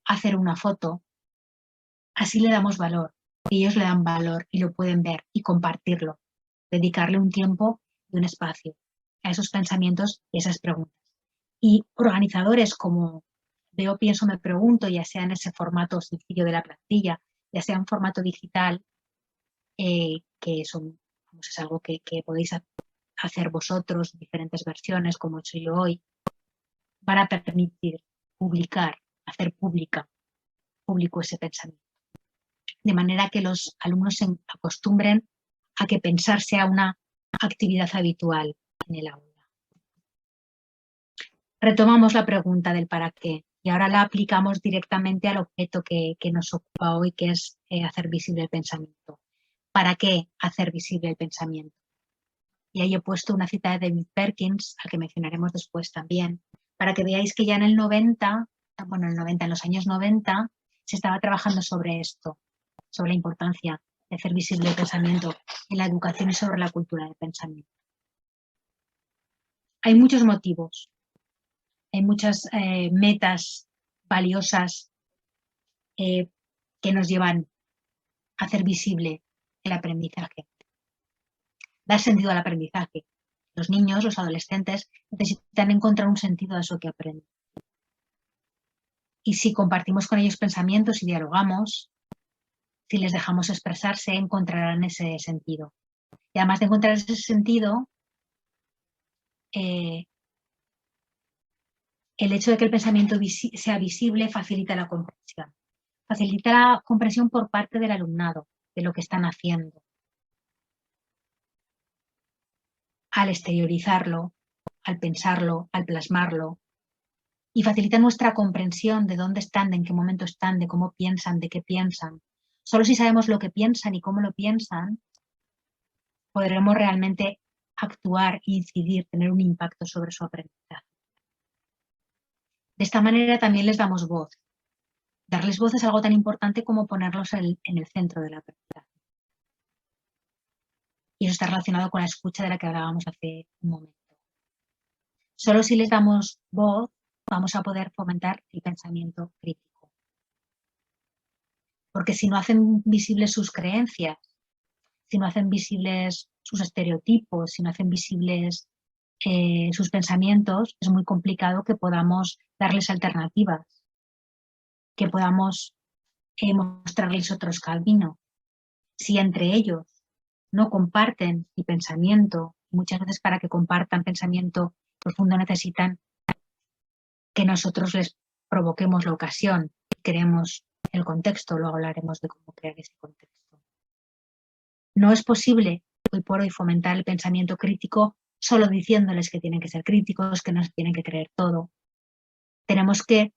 hacer una foto. Así le damos valor. Ellos le dan valor y lo pueden ver y compartirlo. Dedicarle un tiempo y un espacio a esos pensamientos y esas preguntas. Y organizadores como veo, pienso, me pregunto, ya sea en ese formato sencillo de la plantilla, ya sea en formato digital, que son, es algo que podéis hacer vosotros, diferentes versiones, como he hecho yo hoy, van a permitir publicar, hacer público ese pensamiento. De manera que los alumnos se acostumbren a que pensar sea una actividad habitual en el aula. Retomamos la pregunta del para qué y ahora la aplicamos directamente al objeto que nos ocupa hoy, que es hacer visible el pensamiento. ¿Para qué hacer visible el pensamiento? Y ahí he puesto una cita de David Perkins, al que mencionaremos después también, para que veáis que ya en los años 90, se estaba trabajando sobre esto, sobre la importancia de hacer visible el pensamiento en la educación y sobre la cultura del pensamiento. Hay muchos motivos, hay muchas metas valiosas que nos llevan a hacer visible el aprendizaje. Dar sentido al aprendizaje. Los niños, los adolescentes, necesitan encontrar un sentido a eso que aprenden. Y si compartimos con ellos pensamientos y dialogamos, si les dejamos expresarse, encontrarán ese sentido. Y además de encontrar ese sentido, el hecho de que el pensamiento sea visible facilita la comprensión. Facilita la comprensión por parte del alumnado, de lo que están haciendo. Al exteriorizarlo, al pensarlo, al plasmarlo. Y facilita nuestra comprensión de dónde están, de en qué momento están, de cómo piensan, de qué piensan. Solo si sabemos lo que piensan y cómo lo piensan, podremos realmente actuar e incidir, tener un impacto sobre su aprendizaje. De esta manera también les damos voz. Darles voz es algo tan importante como ponerlos en el centro del aprendizaje. Y eso está relacionado con la escucha de la que hablábamos hace un momento. Solo si les damos voz vamos a poder fomentar el pensamiento crítico. Porque si no hacen visibles sus creencias, si no hacen visibles sus estereotipos, si no hacen visibles sus pensamientos, es muy complicado que podamos darles alternativas, que podamos mostrarles otros caminos. Si entre ellos no comparten el pensamiento, muchas veces para que compartan pensamiento profundo necesitan que nosotros les provoquemos la ocasión, creemos el contexto, luego hablaremos de cómo crear ese contexto. No es posible hoy por hoy fomentar el pensamiento crítico solo diciéndoles que tienen que ser críticos, que no se tienen que creer todo. Tenemos que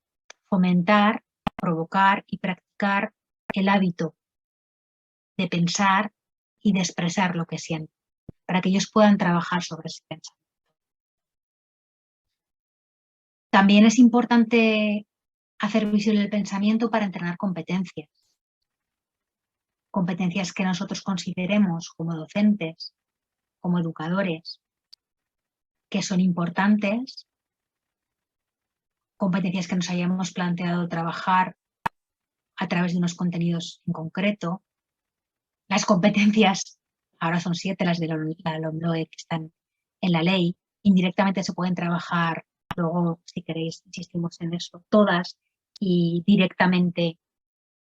fomentar, provocar y practicar el hábito de pensar y de expresar lo que sienten, para que ellos puedan trabajar sobre ese pensamiento. También es importante hacer visible el pensamiento para entrenar competencias. Competencias que nosotros consideremos como docentes, como educadores, que son importantes, competencias que nos hayamos planteado trabajar a través de unos contenidos en concreto. Las competencias, ahora son 7 las de la LOMLOE que están en la ley, indirectamente se pueden trabajar, luego si queréis insistimos en eso, todas y directamente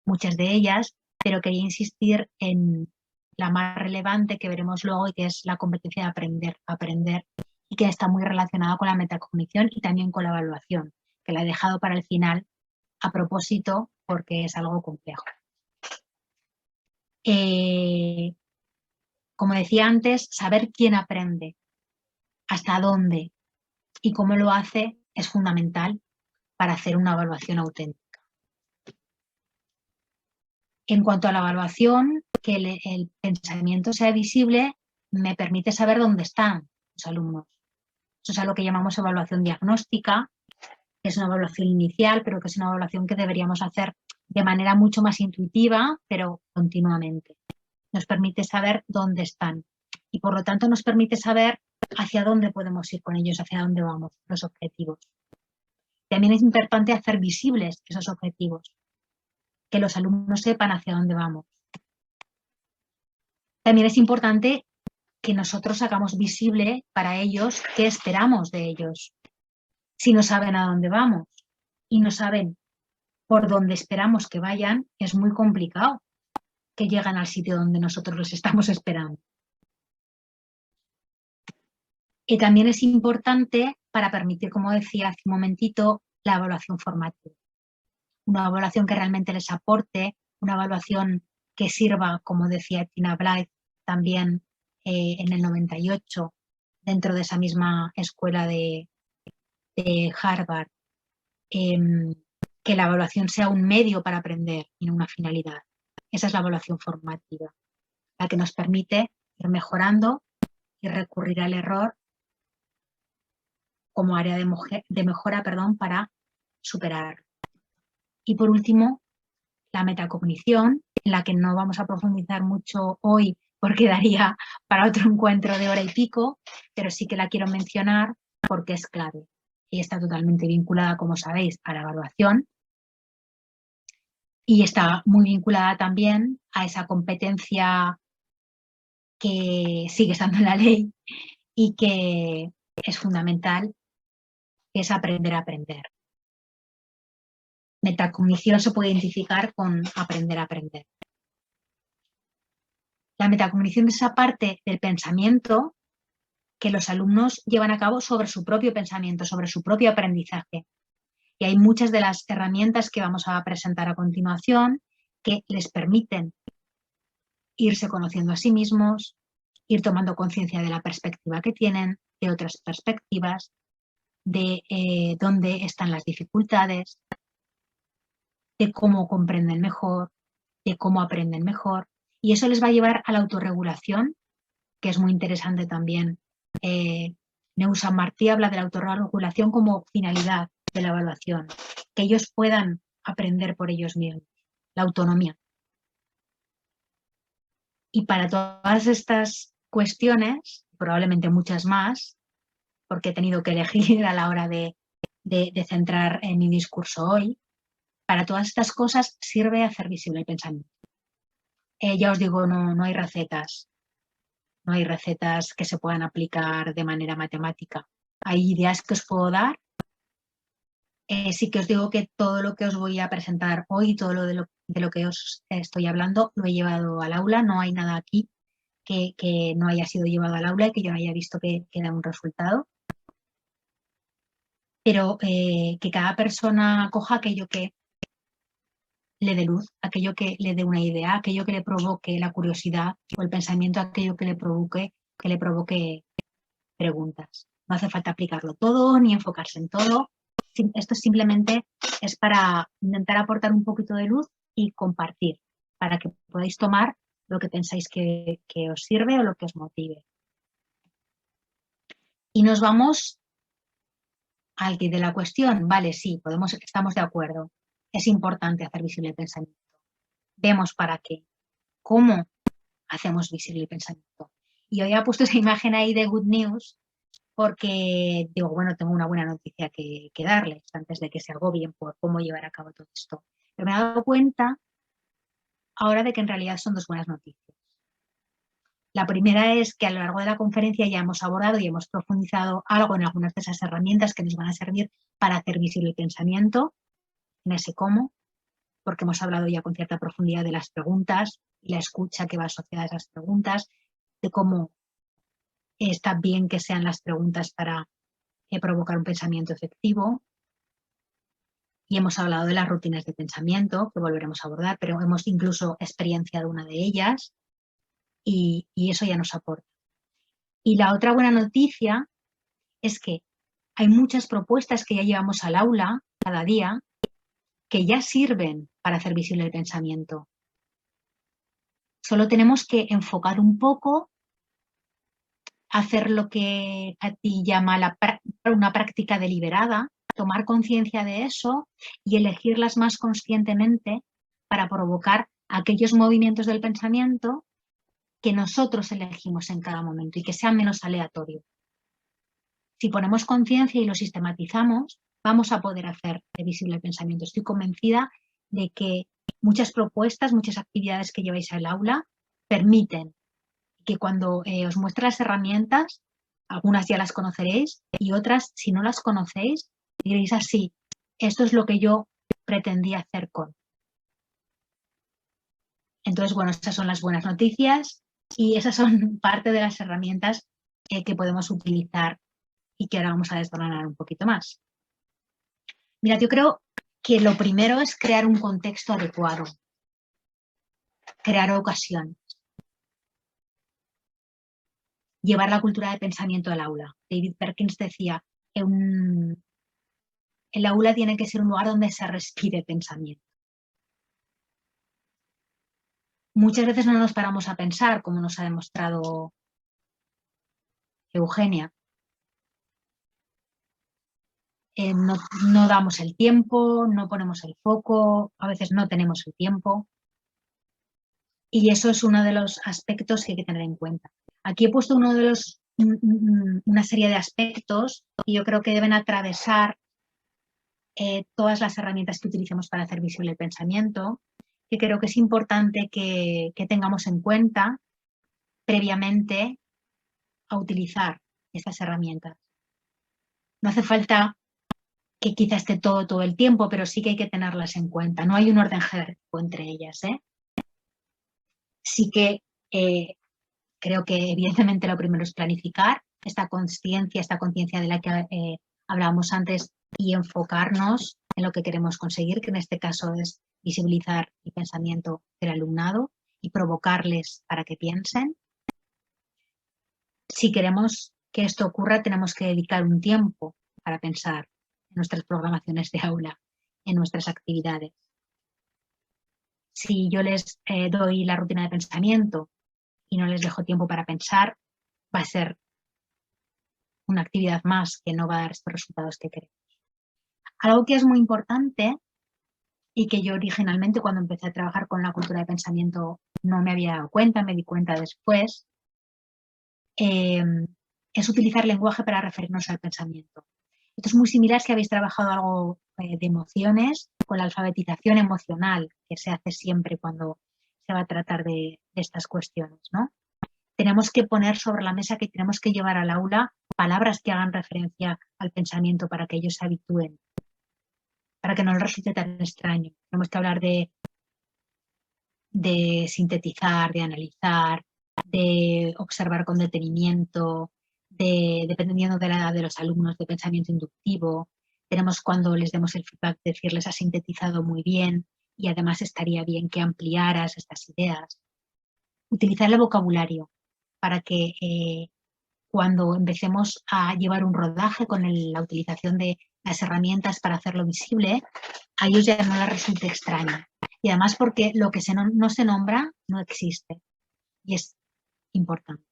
muchas de ellas, pero quería insistir en la más relevante que veremos luego y que es la competencia de aprender y que está muy relacionada con la metacognición y también con la evaluación, que la he dejado para el final a propósito porque es algo complejo. Como decía antes, saber quién aprende, hasta dónde y cómo lo hace es fundamental para hacer una evaluación auténtica. En cuanto a la evaluación, que el pensamiento sea visible me permite saber dónde están los alumnos. Eso es a lo que llamamos evaluación diagnóstica, que es una evaluación inicial, pero que es una evaluación que deberíamos hacer de manera mucho más intuitiva, pero continuamente. Nos permite saber dónde están y por lo tanto nos permite saber hacia dónde podemos ir con ellos, hacia dónde vamos, los objetivos. También es importante hacer visibles esos objetivos, que los alumnos sepan hacia dónde vamos. También es importante que nosotros hagamos visible para ellos qué esperamos de ellos. Si no saben a dónde vamos y no saben por dónde esperamos que vayan, es muy complicado que lleguen al sitio donde nosotros los estamos esperando. Y también es importante para permitir, como decía hace un momentito, la evaluación formativa. Una evaluación que realmente les aporte, una evaluación que sirva, como decía Tina Blythe, también en el 98, dentro de esa misma escuela de Harvard, que la evaluación sea un medio para aprender y no una finalidad. Esa es la evaluación formativa, la que nos permite ir mejorando y recurrir al error como área de mejora, para superar. Y por último, la metacognición, en la que no vamos a profundizar mucho hoy porque daría para otro encuentro de hora y pico, pero sí que la quiero mencionar porque es clave y está totalmente vinculada, como sabéis, a la evaluación y está muy vinculada también a esa competencia que sigue estando en la ley y que es fundamental, que es aprender a aprender. Metacognición se puede identificar con aprender a aprender. La metacognición es esa parte del pensamiento que los alumnos llevan a cabo sobre su propio pensamiento, sobre su propio aprendizaje. Y hay muchas de las herramientas que vamos a presentar a continuación que les permiten irse conociendo a sí mismos, ir tomando conciencia de la perspectiva que tienen, de otras perspectivas, de dónde están las dificultades, de cómo comprenden mejor, de cómo aprenden mejor. Y eso les va a llevar a la autorregulación, que es muy interesante también Neusa Martí habla de la autorregulación como finalidad de la evaluación, que ellos puedan aprender por ellos mismos, la autonomía. Y para todas estas cuestiones, probablemente muchas más, porque he tenido que elegir a la hora de centrar mi discurso hoy, para todas estas cosas sirve hacer visible el pensamiento. Ya os digo, no hay recetas. No hay recetas que se puedan aplicar de manera matemática. Hay ideas que os puedo dar. Sí que os digo que todo lo que os voy a presentar hoy, todo lo de lo que os estoy hablando, lo he llevado al aula. No hay nada aquí que no haya sido llevado al aula y que yo no haya visto que da un resultado. Pero que cada persona coja aquello que le dé luz, aquello que le dé una idea, aquello que le provoque la curiosidad o el pensamiento, aquello que le provoque preguntas. No hace falta aplicarlo todo ni enfocarse en todo. Esto simplemente es para intentar aportar un poquito de luz y compartir, para que podáis tomar lo que pensáis que os sirve o lo que os motive. Y nos vamos al quid de la cuestión. Vale, sí, estamos de acuerdo. Es importante hacer visible el pensamiento. Vemos para qué. ¿Cómo hacemos visible el pensamiento? Y hoy he puesto esa imagen ahí de Good News porque digo, bueno, tengo una buena noticia que darles antes de que se agobien por cómo llevar a cabo todo esto. Pero me he dado cuenta ahora de que en realidad son dos buenas noticias. La primera es que a lo largo de la conferencia ya hemos abordado y hemos profundizado algo en algunas de esas herramientas que nos van a servir para hacer visible el pensamiento, en ese cómo, porque hemos hablado ya con cierta profundidad de las preguntas y la escucha que va asociada a esas preguntas, de cómo está bien que sean las preguntas para provocar un pensamiento efectivo. Y hemos hablado de las rutinas de pensamiento, que volveremos a abordar, pero hemos incluso experienciado una de ellas y eso ya nos aporta. Y la otra buena noticia es que hay muchas propuestas que ya llevamos al aula cada día que ya sirven para hacer visible el pensamiento. Solo tenemos que enfocar un poco, hacer lo que a ti llama una práctica deliberada, tomar conciencia de eso y elegirlas más conscientemente para provocar aquellos movimientos del pensamiento que nosotros elegimos en cada momento y que sean menos aleatorios. Si ponemos conciencia y lo sistematizamos, vamos a poder hacer visible el pensamiento. Estoy convencida de que muchas propuestas, muchas actividades que lleváis al aula permiten que cuando os muestre las herramientas, algunas ya las conoceréis y otras, si no las conocéis, diréis así, esto es lo que yo pretendía hacer con. Entonces, bueno, estas son las buenas noticias y esas son parte de las herramientas que podemos utilizar y que ahora vamos a desgranar un poquito más. Mirad, yo creo que lo primero es crear un contexto adecuado, crear ocasiones, llevar la cultura de pensamiento al aula. David Perkins decía, el aula tiene que ser un lugar donde se respire pensamiento. Muchas veces no nos paramos a pensar, como nos ha demostrado Eugenia. No damos el tiempo, no ponemos el foco, a veces no tenemos el tiempo. Y eso es uno de los aspectos que hay que tener en cuenta. Aquí he puesto una serie de aspectos que yo creo que deben atravesar todas las herramientas que utilicemos para hacer visible el pensamiento, que creo que es importante que tengamos en cuenta previamente a utilizar estas herramientas. No hace falta que quizá esté todo el tiempo, pero sí que hay que tenerlas en cuenta. No hay un orden jerárquico entre ellas. Sí que creo que evidentemente lo primero es planificar esta conciencia de la que hablábamos antes y enfocarnos en lo que queremos conseguir, que en este caso es visibilizar el pensamiento del alumnado y provocarles para que piensen. Si queremos que esto ocurra, tenemos que dedicar un tiempo para pensar en nuestras programaciones de aula, en nuestras actividades. Si yo les doy la rutina de pensamiento y no les dejo tiempo para pensar, va a ser una actividad más que no va a dar estos resultados que queremos. Algo que es muy importante y que yo originalmente cuando empecé a trabajar con la cultura de pensamiento no me había dado cuenta, me di cuenta después, es utilizar lenguaje para referirnos al pensamiento. Esto es muy similar si habéis trabajado algo de emociones con la alfabetización emocional que se hace siempre cuando se va a tratar de estas cuestiones, ¿no? Tenemos que poner sobre la mesa que tenemos que llevar al aula palabras que hagan referencia al pensamiento para que ellos se habitúen, para que no les resulte tan extraño. Tenemos que hablar de sintetizar, de analizar, de observar con detenimiento, dependiendo de la edad de los alumnos, de pensamiento inductivo. Tenemos, cuando les demos el feedback, decirles has sintetizado muy bien y además estaría bien que ampliaras estas ideas. Utilizar el vocabulario para que cuando empecemos a llevar un rodaje con la utilización de las herramientas para hacerlo visible, a ellos ya no les resulte extraño. Y además porque lo que no se nombra no existe y es importante.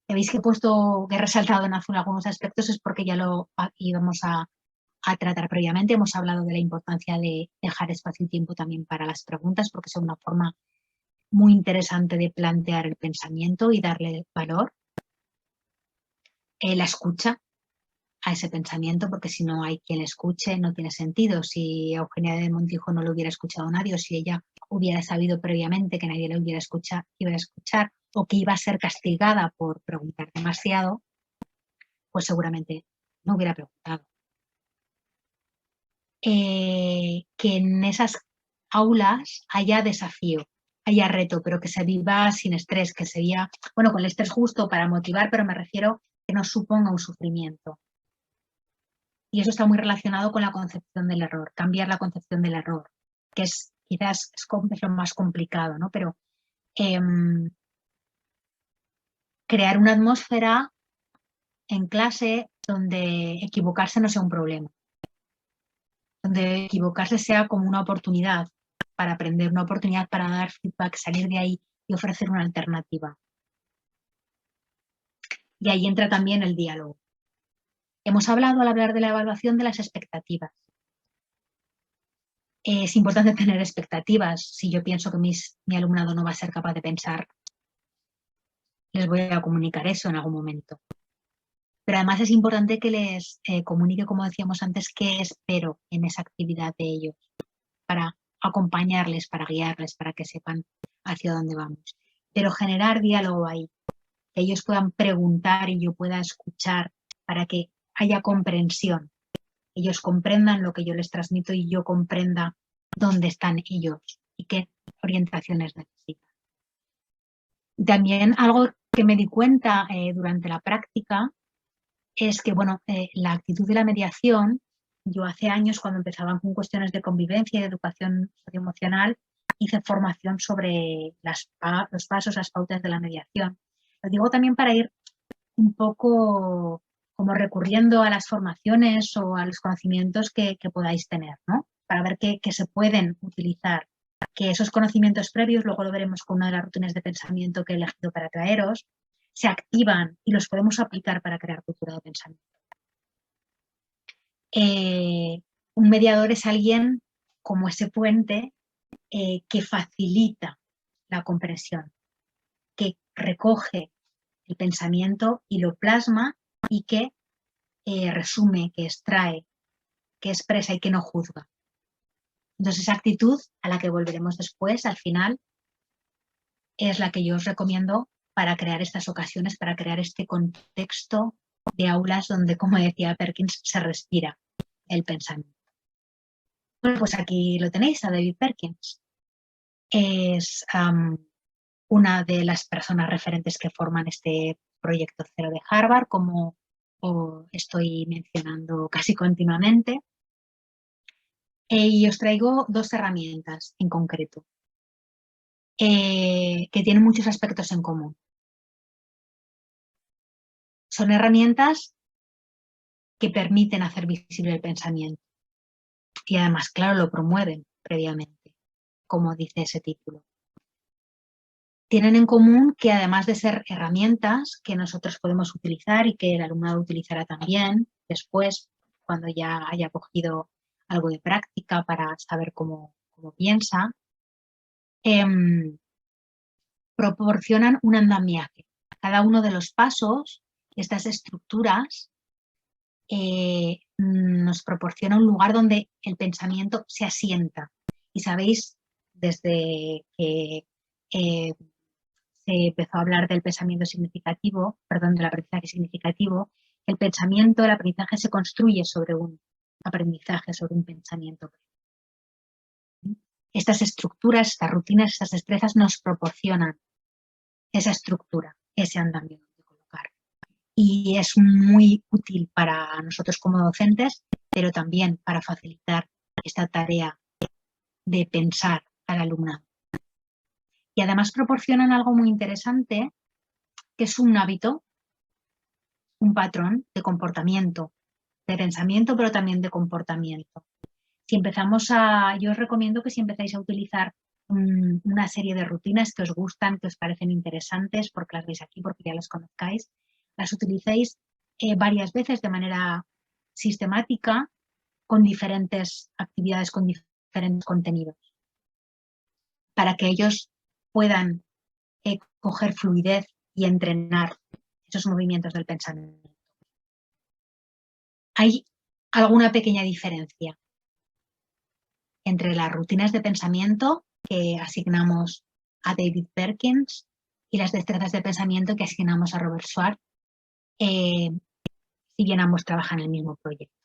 Veis que he resaltado en azul algunos aspectos, es porque ya lo íbamos a tratar previamente. Hemos hablado de la importancia de dejar espacio y tiempo también para las preguntas, porque son una forma muy interesante de plantear el pensamiento y darle valor. La escucha a ese pensamiento, porque si no hay quien le escuche no tiene sentido. Si Eugenia de Montijo no lo hubiera escuchado nadie, o si ella hubiera sabido previamente que nadie le iba a escuchar, o que iba a ser castigada por preguntar demasiado, pues seguramente no hubiera preguntado. Que en esas aulas haya desafío, haya reto, pero que se viva sin estrés, que sería, bueno, con el estrés justo para motivar, pero me refiero que no suponga un sufrimiento. Y eso está muy relacionado con la concepción del error, cambiar la concepción del error, que quizás es lo más complicado, ¿no? Pero crear una atmósfera en clase donde equivocarse no sea un problema, donde equivocarse sea como una oportunidad para aprender, una oportunidad para dar feedback, salir de ahí y ofrecer una alternativa. Y ahí entra también el diálogo. Hemos hablado al hablar de la evaluación de las expectativas. Es importante tener expectativas. Si yo pienso que mi alumnado no va a ser capaz de pensar, les voy a comunicar eso en algún momento. Pero además es importante que les comunique, como decíamos antes, qué espero en esa actividad de ellos, para acompañarles, para guiarles, para que sepan hacia dónde vamos. Pero generar diálogo ahí, que ellos puedan preguntar y yo pueda escuchar, para que haya comprensión. Ellos comprendan lo que yo les transmito y yo comprenda dónde están ellos y qué orientaciones necesitan. También algo que me di cuenta durante la práctica es que, bueno, la actitud de la mediación, yo hace años cuando empezaban con cuestiones de convivencia y de educación socioemocional, hice formación sobre los pasos, las pautas de la mediación. Lo digo también para ir un poco como recurriendo a las formaciones o a los conocimientos que podáis tener, ¿no? Para ver que se pueden utilizar, que esos conocimientos previos, luego lo veremos con una de las rutinas de pensamiento que he elegido para traeros, se activan y los podemos aplicar para crear cultura de pensamiento. Un mediador es alguien como ese puente que facilita la comprensión, que recoge el pensamiento y lo plasma y que resume, que extrae, que expresa y que no juzga. Entonces esa actitud, a la que volveremos después, al final, es la que yo os recomiendo para crear estas ocasiones, para crear este contexto de aulas donde, como decía Perkins, se respira el pensamiento. Bueno, pues aquí lo tenéis, a David Perkins. Es una de las personas referentes que forman este proyecto cero de Harvard, como estoy mencionando casi continuamente. Y os traigo dos herramientas en concreto, que tienen muchos aspectos en común. Son herramientas que permiten hacer visible el pensamiento y además, claro, lo promueven previamente, como dice ese título. tienen en común que además de ser herramientas que nosotros podemos utilizar y que el alumnado utilizará también después, cuando ya haya cogido algo de práctica para saber cómo piensa, proporcionan un andamiaje. Cada uno de los pasos, estas estructuras, nos proporciona un lugar donde el pensamiento se asienta. Y sabéis, desde que se empezó a hablar del pensamiento significativo, perdón, del aprendizaje significativo, el aprendizaje se construye sobre un aprendizaje, sobre un pensamiento. Estas estructuras, estas rutinas, estas destrezas nos proporcionan esa estructura, ese andamiaje de colocar. Y es muy útil para nosotros como docentes, pero también para facilitar esta tarea de pensar al alumnado. Y además proporcionan algo muy interesante, que es un hábito, un patrón de comportamiento, de pensamiento, pero también de comportamiento. Si empezamos yo os recomiendo que si empezáis a utilizar una serie de rutinas que os gustan, que os parecen interesantes, porque las veis aquí, porque ya las conozcáis, las utilicéis varias veces de manera sistemática, con diferentes actividades, con diferentes contenidos, para que ellos puedan coger fluidez y entrenar esos movimientos del pensamiento. Hay alguna pequeña diferencia entre las rutinas de pensamiento que asignamos a David Perkins y las destrezas de pensamiento que asignamos a Robert Schwartz, si bien ambos trabajan en el mismo proyecto,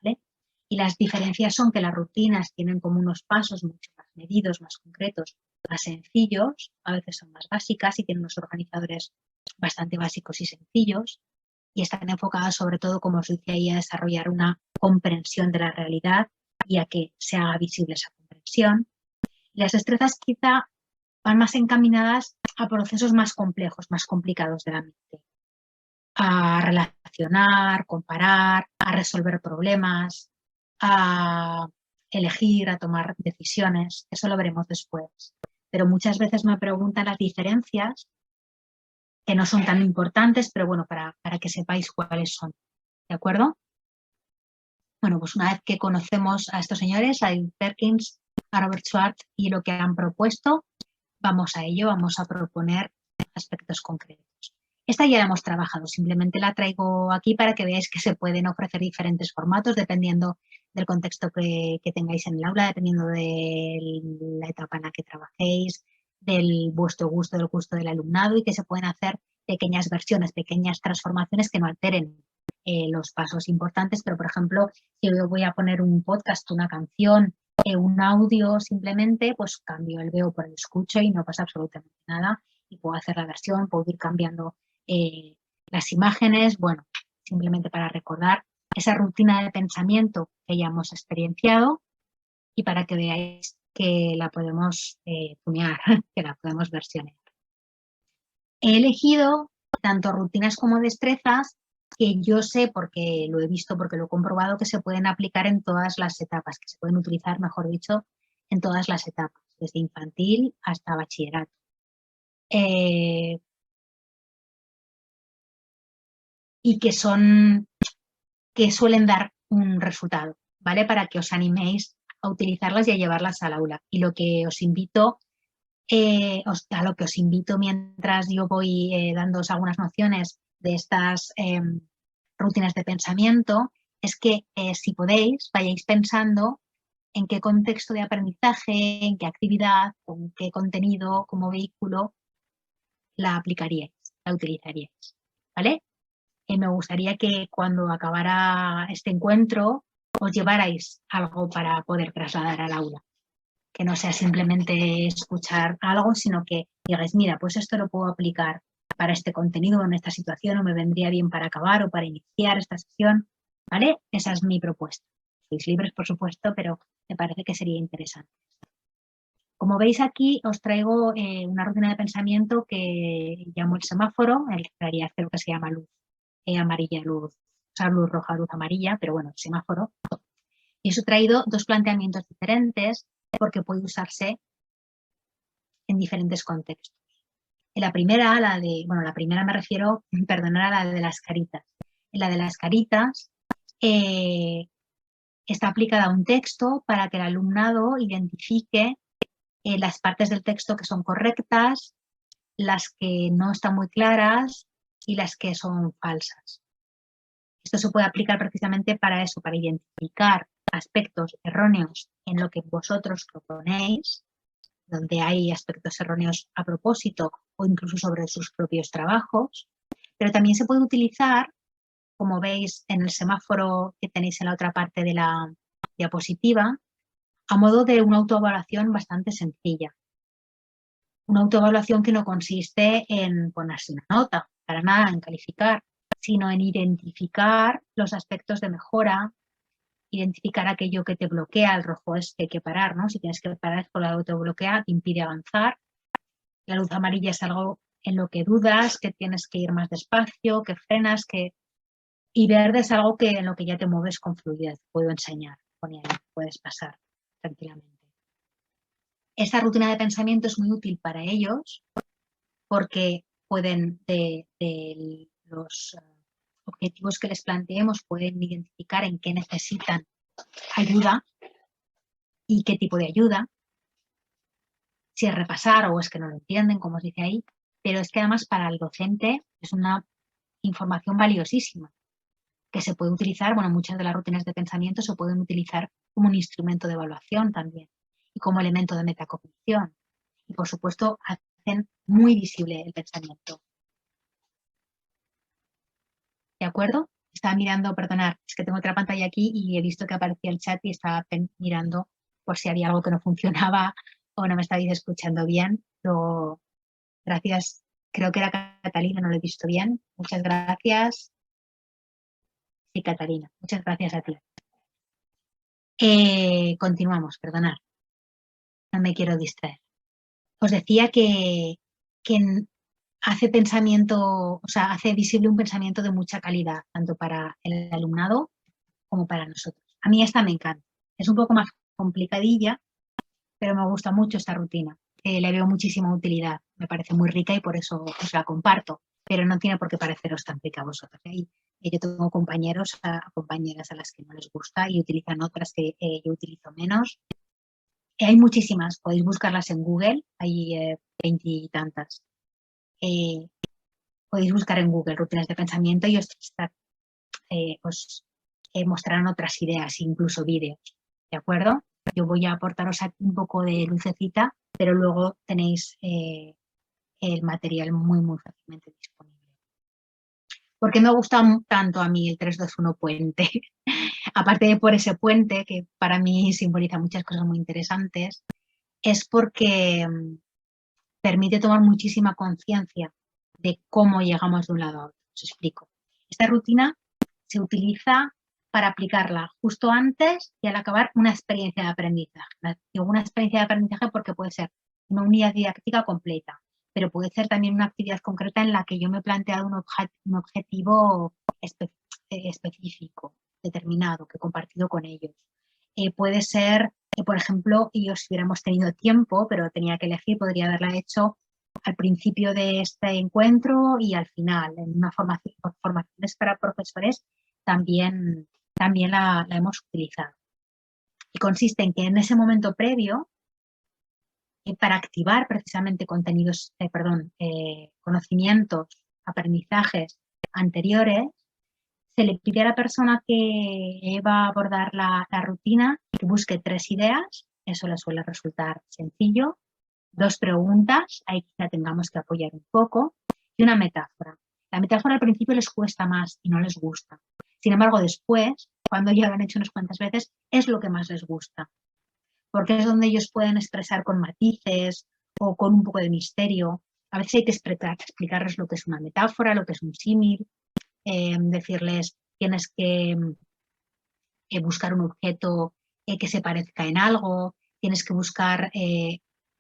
¿vale? Y las diferencias son que las rutinas tienen como unos pasos mucho más medidos, más concretos, más sencillos, a veces son más básicas y tienen unos organizadores bastante básicos y sencillos, y están enfocadas sobre todo, como os decía ahí, a desarrollar una comprensión de la realidad y a que se haga visible esa comprensión. Y las destrezas quizá van más encaminadas a procesos más complejos, más complicados de la mente, a relacionar, comparar, a resolver problemas, a elegir, a tomar decisiones. Eso lo veremos después. Pero muchas veces me preguntan las diferencias, que no son tan importantes, pero bueno, para que sepáis cuáles son. ¿De acuerdo? Bueno, pues una vez que conocemos a estos señores, a David Perkins, a Robert Schwartz y lo que han propuesto, vamos a ello, vamos a proponer aspectos concretos. Esta ya la hemos trabajado, simplemente la traigo aquí para que veáis que se pueden ofrecer diferentes formatos dependiendo del contexto que tengáis en el aula, dependiendo de la etapa en la que trabajéis, del vuestro gusto, del gusto del alumnado, y que se pueden hacer pequeñas versiones, pequeñas transformaciones que no alteren los pasos importantes. Pero, por ejemplo, si yo voy a poner un podcast, una canción, un audio simplemente, pues cambio el veo por el escucho y no pasa absolutamente nada. Y puedo hacer la versión, puedo ir cambiando las imágenes, bueno, simplemente para recordar esa rutina de pensamiento que ya hemos experienciado y para que veáis que la podemos tunear, que la podemos versionar. He elegido tanto rutinas como destrezas que yo sé, porque lo he visto, porque lo he comprobado, que se pueden aplicar en todas las etapas, que se pueden utilizar, mejor dicho, en todas las etapas, desde infantil hasta bachillerato. Y que suelen dar un resultado, ¿vale? Para que os animéis a utilizarlas y a llevarlas al aula. Y lo que os invito, a lo que os invito mientras yo voy dándoos algunas nociones de estas rutinas de pensamiento, es que si podéis, vayáis pensando en qué contexto de aprendizaje, en qué actividad, con qué contenido, como vehículo la aplicaríais, la utilizaríais, ¿vale? Me gustaría que cuando acabara este encuentro os llevarais algo para poder trasladar al aula. Que no sea simplemente escuchar algo, sino que digáis, mira, pues esto lo puedo aplicar para este contenido en esta situación, o me vendría bien para acabar o para iniciar esta sesión, ¿vale? Esa es mi propuesta. Sois libres, por supuesto, pero me parece que sería interesante. Como veis aquí, os traigo una rutina de pensamiento que llamo el semáforo, en realidad creo que se llama luz amarilla, luz roja, luz amarilla, pero bueno, el semáforo. Y os he traído dos planteamientos diferentes porque puede usarse en diferentes contextos. En la primera, la primera me refiero, perdonar, a la de las caritas. En la de las caritas está aplicada a un texto para que el alumnado identifique las partes del texto que son correctas, las que no están muy claras y las que son falsas. Esto se puede aplicar precisamente para eso, para identificar aspectos erróneos en lo que vosotros proponéis, donde hay aspectos erróneos a propósito o incluso sobre sus propios trabajos, pero también se puede utilizar, como veis en el semáforo que tenéis en la otra parte de la diapositiva, a modo de una autoevaluación bastante sencilla. Una autoevaluación que no consiste en ponerse una nota, para nada en calificar, sino en identificar los aspectos de mejora, identificar aquello que te bloquea. El rojo es que hay que parar, ¿no? Si tienes que parar es porque algo te bloquea, te impide avanzar. La luz amarilla es algo en lo que dudas, que tienes que ir más despacio, que frenas, y verde es algo en lo que ya te mueves con fluidez. Puedo enseñar, pone ahí, puedes pasar tranquilamente. Esta rutina de pensamiento es muy útil para ellos porque pueden, de los objetivos que les planteemos, pueden identificar en qué necesitan ayuda y qué tipo de ayuda, si es repasar o es que no lo entienden, como os dice ahí, pero es que además para el docente es una información valiosísima que se puede utilizar, bueno, muchas de las rutinas de pensamiento se pueden utilizar como un instrumento de evaluación también y como elemento de metacognición. Y por supuesto hacen muy visible el pensamiento. ¿De acuerdo? Estaba mirando, perdonad, es que tengo otra pantalla aquí y he visto que aparecía el chat y estaba mirando por si había algo que no funcionaba o no me estabais escuchando bien. Pero, gracias, creo que era Catalina, no lo he visto bien. Muchas gracias. Sí, Catalina, muchas gracias a ti. Continuamos, perdonad. No me quiero distraer. Os decía que hace pensamiento, o sea, hace visible un pensamiento de mucha calidad, tanto para el alumnado como para nosotros. A mí esta me encanta. Es un poco más complicadilla, pero me gusta mucho esta rutina. Le veo muchísima utilidad. Me parece muy rica y por eso os la comparto, pero no tiene por qué pareceros tan rica a vosotros. Yo tengo compañeras a las que no les gusta y utilizan otras que yo utilizo menos. Hay muchísimas, podéis buscarlas en Google, hay 20 y tantas. Podéis buscar en Google rutinas de pensamiento y os mostrarán otras ideas, incluso vídeos, ¿de acuerdo? Yo voy a aportaros aquí un poco de lucecita, pero luego tenéis el material muy, muy fácilmente disponible. ¿Por qué me gusta tanto a mí el 3-2-1 puente? Aparte de por ese puente, que para mí simboliza muchas cosas muy interesantes, es porque permite tomar muchísima conciencia de cómo llegamos de un lado a otro. Os explico. Esta rutina se utiliza para aplicarla justo antes y al acabar una experiencia de aprendizaje. Digo una experiencia de aprendizaje porque puede ser una unidad didáctica completa, pero puede ser también una actividad concreta en la que yo me he planteado un objetivo específico, determinado, que he compartido con ellos. Puede ser que, por ejemplo, si hubiéramos tenido tiempo, pero tenía que elegir, podría haberla hecho al principio de este encuentro y al final, en una formaciones para profesores, también la hemos utilizado. Y consiste en que en ese momento previo, para activar precisamente conocimientos, aprendizajes anteriores, se le pide a la persona que va a abordar la rutina que busque 3 ideas, eso le suele resultar sencillo, 2 preguntas, ahí quizá tengamos que apoyar un poco, y una metáfora. La metáfora al principio les cuesta más y no les gusta. Sin embargo, después, cuando ya lo han hecho unas cuantas veces, es lo que más les gusta, porque es donde ellos pueden expresar con matices o con un poco de misterio. A veces hay que explicarles lo que es una metáfora, lo que es un símil, decirles tienes que buscar un objeto que se parezca en algo, tienes que buscar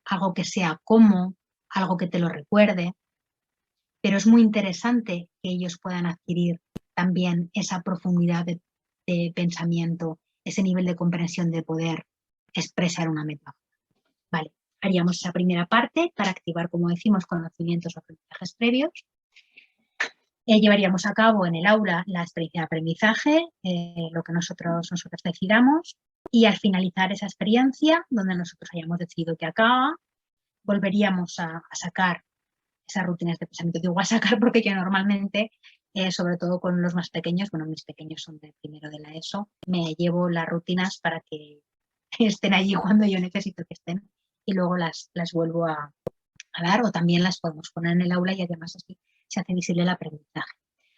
algo que sea como, algo que te lo recuerde, pero es muy interesante que ellos puedan adquirir también esa profundidad de pensamiento, ese nivel de comprensión de poder expresar una metáfora. Vale, Haríamos esa primera parte para activar, como decimos, conocimientos o aprendizajes previos. Llevaríamos a cabo en el aula la experiencia de aprendizaje, lo que nosotros decidamos, y al finalizar esa experiencia, donde nosotros hayamos decidido que acaba, volveríamos a sacar esas rutinas de pensamiento. Digo a sacar porque yo normalmente, sobre todo con los más pequeños, bueno, mis pequeños son de primero de la ESO, me llevo las rutinas para que estén allí cuando yo necesito que estén y luego las vuelvo a dar, o también las podemos poner en el aula y además así se hace visible el aprendizaje.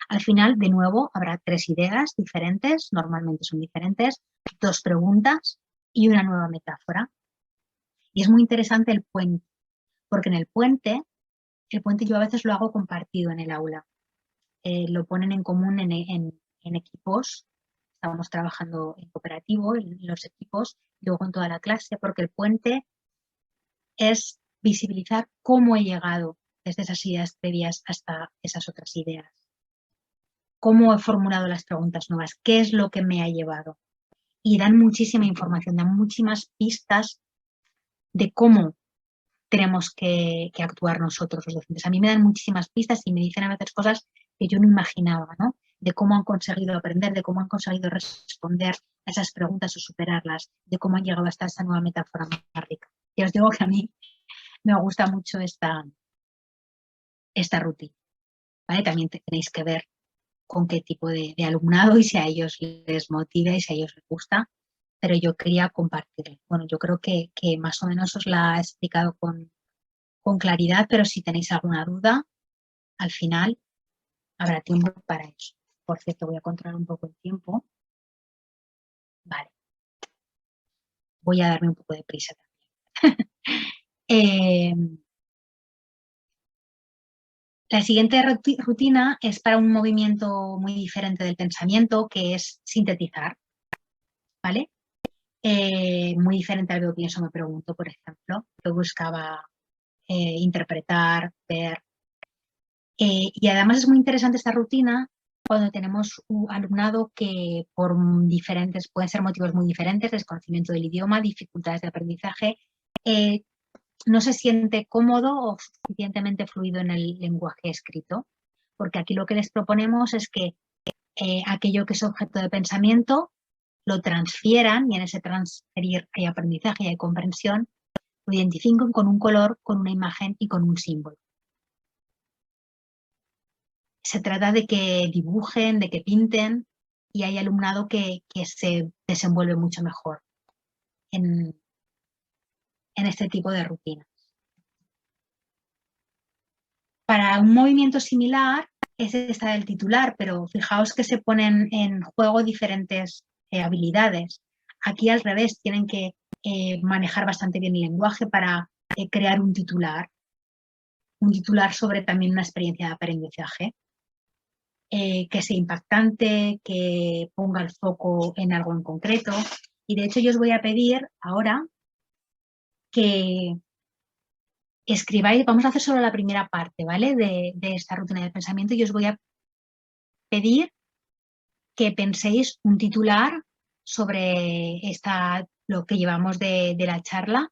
Al final, de nuevo, habrá 3 ideas diferentes, normalmente son diferentes, 2 preguntas y una nueva metáfora. Y es muy interesante el puente, porque en el puente yo a veces lo hago compartido en el aula. Lo ponen en común en equipos, estamos trabajando en cooperativo, en los equipos, luego en toda la clase, porque el puente es visibilizar cómo he llegado desde esas ideas previas hasta esas otras ideas. Cómo he formulado las preguntas nuevas, qué es lo que me ha llevado. Y dan muchísima información, dan muchísimas pistas de cómo tenemos que actuar nosotros los docentes. A mí me dan muchísimas pistas y me dicen a veces cosas que yo no imaginaba, ¿no? De cómo han conseguido aprender, de cómo han conseguido responder a esas preguntas o superarlas, de cómo han llegado hasta esa nueva metáfora más rica. Y os digo que a mí me gusta mucho esta rutina, ¿vale? También tenéis que ver con qué tipo de alumnado y si a ellos les motiva y si a ellos les gusta, pero yo quería compartirlo. Bueno, yo creo que más o menos os la he explicado con claridad, pero si tenéis alguna duda, al final habrá tiempo para eso. Por cierto, voy a controlar un poco el tiempo. Vale. Voy a darme un poco de prisa también. La siguiente rutina es para un movimiento muy diferente del pensamiento, que es sintetizar, ¿vale? Muy diferente al que pienso, me pregunto, por ejemplo. Yo buscaba interpretar, ver. Y además es muy interesante esta rutina cuando tenemos un alumnado que por diferentes, pueden ser motivos muy diferentes, desconocimiento del idioma, dificultades de aprendizaje, no se siente cómodo o suficientemente fluido en el lenguaje escrito, porque aquí lo que les proponemos es que aquello que es objeto de pensamiento lo transfieran, y en ese transferir hay aprendizaje y hay comprensión, lo identifiquen con un color, con una imagen y con un símbolo. Se trata de que dibujen, de que pinten, y hay alumnado que se desenvuelve mucho mejor en este tipo de rutinas. Para un movimiento similar es esta del titular, pero fijaos que se ponen en juego diferentes habilidades. Aquí al revés, tienen que manejar bastante bien el lenguaje para crear un titular sobre también una experiencia de aprendizaje. Que sea impactante, que ponga el foco en algo en concreto. Y de hecho yo os voy a pedir ahora que escribáis, vamos a hacer solo la primera parte, ¿vale? De esta rutina de pensamiento, y os voy a pedir que penséis un titular sobre lo que llevamos de la charla,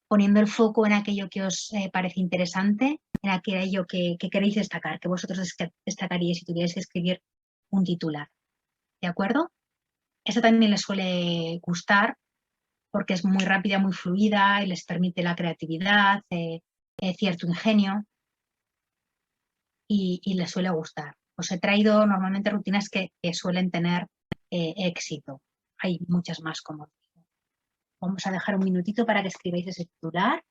poniendo el foco en aquello que os parece interesante, en aquello que queréis destacar, que vosotros destacaríais si tuvierais que escribir un titular. ¿De acuerdo? Esta también les suele gustar porque es muy rápida, muy fluida y les permite la creatividad, cierto ingenio y les suele gustar. Os he traído normalmente rutinas que suelen tener éxito. Hay muchas más, como digo. Vamos a dejar un minutito para que escribáis ese titular.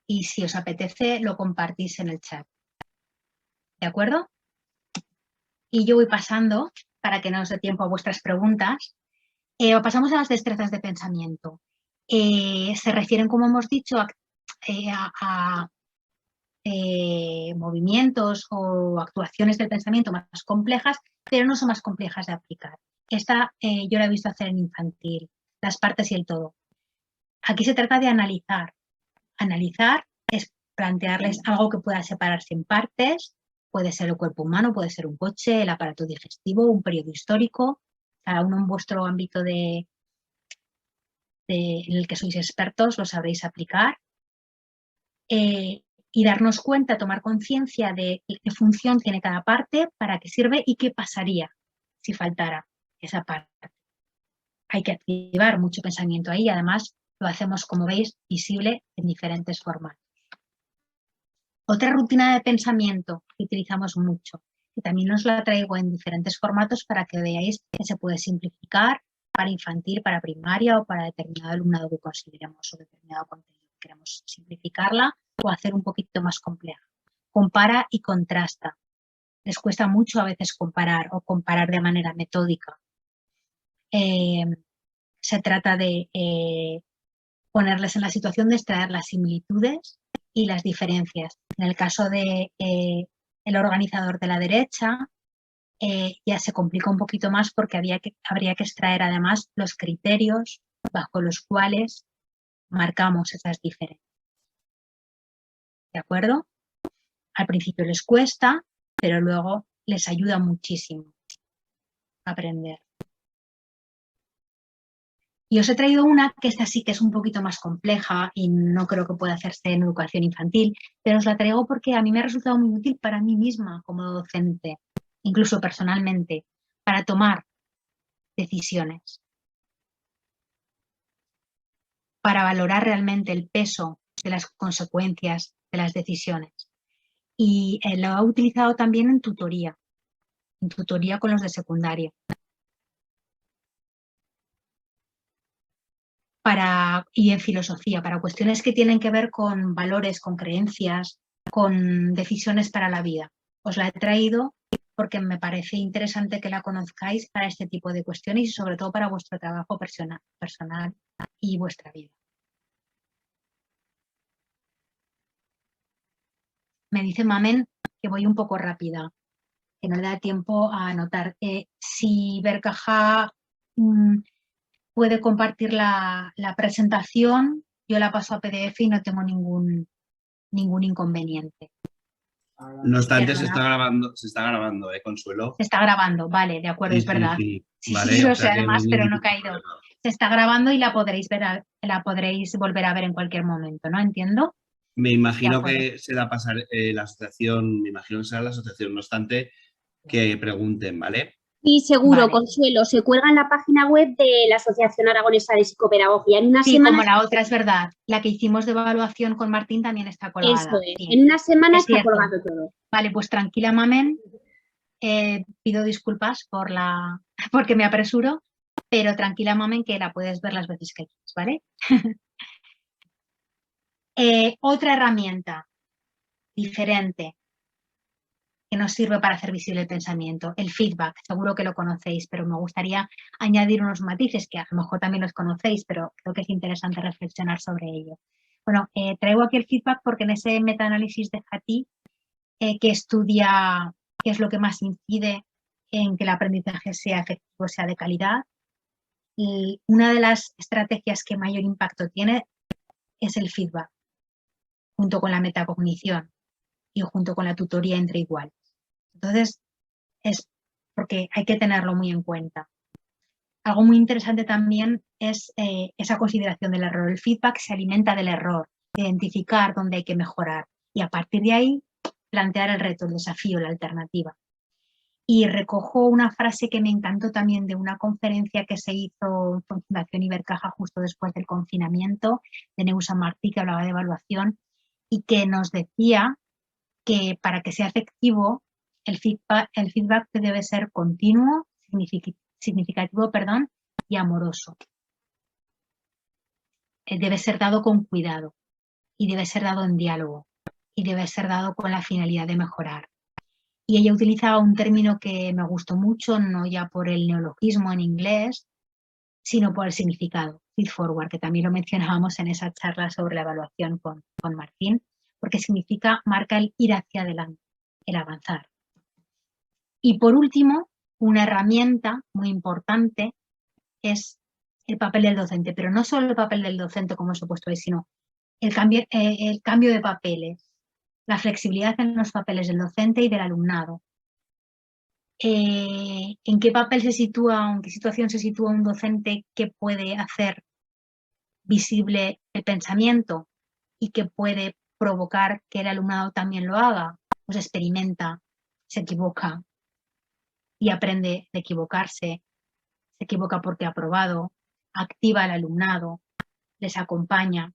Y si os apetece, lo compartís en el chat. ¿De acuerdo? Y yo voy pasando, para que no os dé tiempo a vuestras preguntas. Pasamos a las destrezas de pensamiento. Se refieren, como hemos dicho, a movimientos o actuaciones del pensamiento más complejas, pero no son más complejas de aplicar. Esta yo la he visto hacer en infantil, las partes y el todo. Aquí se trata de analizar. Analizar es plantearles algo que pueda separarse en partes, Puede ser el cuerpo humano, puede ser un coche, el aparato digestivo, un periodo histórico, cada uno en vuestro ámbito en el que sois expertos lo sabréis aplicar. Y darnos cuenta, tomar conciencia de qué función tiene cada parte, para qué sirve y qué pasaría si faltara esa parte. Hay que activar mucho pensamiento ahí y además lo hacemos, como veis, visible en diferentes formatos. Otra rutina de pensamiento que utilizamos mucho, y también os la traigo en diferentes formatos para que veáis que se puede simplificar para infantil, para primaria o para determinado alumnado que consideremos o determinado contenido que queremos simplificarla o hacer un poquito más compleja. Compara y contrasta. Les cuesta mucho a veces comparar o comparar de manera metódica. Se trata de ponerles en la situación de extraer las similitudes y las diferencias. En el caso de el organizador de la derecha, ya se complica un poquito más porque habría que extraer además los criterios bajo los cuales marcamos esas diferencias. ¿De acuerdo? Al principio les cuesta, pero luego les ayuda muchísimo a aprender. Y os he traído una que esta sí que es un poquito más compleja y no creo que pueda hacerse en educación infantil, pero os la traigo porque a mí me ha resultado muy útil para mí misma como docente, incluso personalmente, para tomar decisiones, para valorar realmente el peso de las consecuencias de las decisiones. Y lo he utilizado también en tutoría con los de secundaria. Y en filosofía, para cuestiones que tienen que ver con valores, con creencias, con decisiones para la vida. Os la he traído porque me parece interesante que la conozcáis para este tipo de cuestiones y sobre todo para vuestro trabajo personal y vuestra vida. Me dice Mamen que voy un poco rápida, que no le da tiempo a anotar. Si Ibercaja puede compartir la presentación, yo la paso a PDF y no tengo ningún inconveniente. No obstante, se está grabando, Consuelo. Se está grabando, vale, de acuerdo, Sí, es verdad. Sí, Vale, sí, lo o sé sea que además, hay pero no ningún he caído. problema. Se está grabando y la podréis volver a ver en cualquier momento, ¿no? ¿Entiendo? Me imagino que se da pasar la asociación, no obstante, que pregunten, ¿vale? Sí, seguro, Vale. Consuelo. Se cuelga en la página web de la Asociación Aragonesa de Psicopedagogía. En una Sí, semana. como la otra, es verdad. La que hicimos de evaluación con Martín también está colgada. Eso es. Sí. En una semana Es está cierto. colgado todo. Vale, pues tranquila, Mamen. Pido disculpas porque me apresuro, pero tranquila, Mamen, que la puedes ver las veces que quieras, ¿vale? Otra herramienta diferente que nos sirve para hacer visible el pensamiento, el feedback. Seguro que lo conocéis, pero me gustaría añadir unos matices que a lo mejor también los conocéis, pero creo que es interesante reflexionar sobre ello. Bueno, traigo aquí el feedback porque en ese metaanálisis de Hattie, que estudia qué es lo que más incide en que el aprendizaje sea efectivo, sea de calidad, y una de las estrategias que mayor impacto tiene es el feedback, junto con la metacognición y junto con la tutoría entre iguales. Entonces, es porque hay que tenerlo muy en cuenta. Algo muy interesante también es esa consideración del error. El feedback se alimenta del error, de identificar dónde hay que mejorar y a partir de ahí plantear el reto, el desafío, la alternativa. Y recojo una frase que me encantó también de una conferencia que se hizo con Fundación Ibercaja justo después del confinamiento, de Neusa Martí, que hablaba de evaluación y que nos decía que para que sea efectivo el feedback debe ser continuo, significativo, y amoroso. Debe ser dado con cuidado y debe ser dado en diálogo y debe ser dado con la finalidad de mejorar. Y ella utilizaba un término que me gustó mucho, no ya por el neologismo en inglés, sino por el significado, feed forward, que también lo mencionábamos en esa charla sobre la evaluación con Martín, porque marca el ir hacia adelante, el avanzar. Y por último, una herramienta muy importante es el papel del docente, pero no solo el papel del docente como os he puesto ahí, sino el cambio de papeles. la flexibilidad en los papeles del docente y del alumnado. ¿En qué papel se sitúa, en qué situación se sitúa un docente que puede hacer visible el pensamiento y que puede provocar que el alumnado también lo haga? Pues experimenta, se equivoca y aprende de equivocarse, se equivoca porque ha probado, activa al alumnado, les acompaña,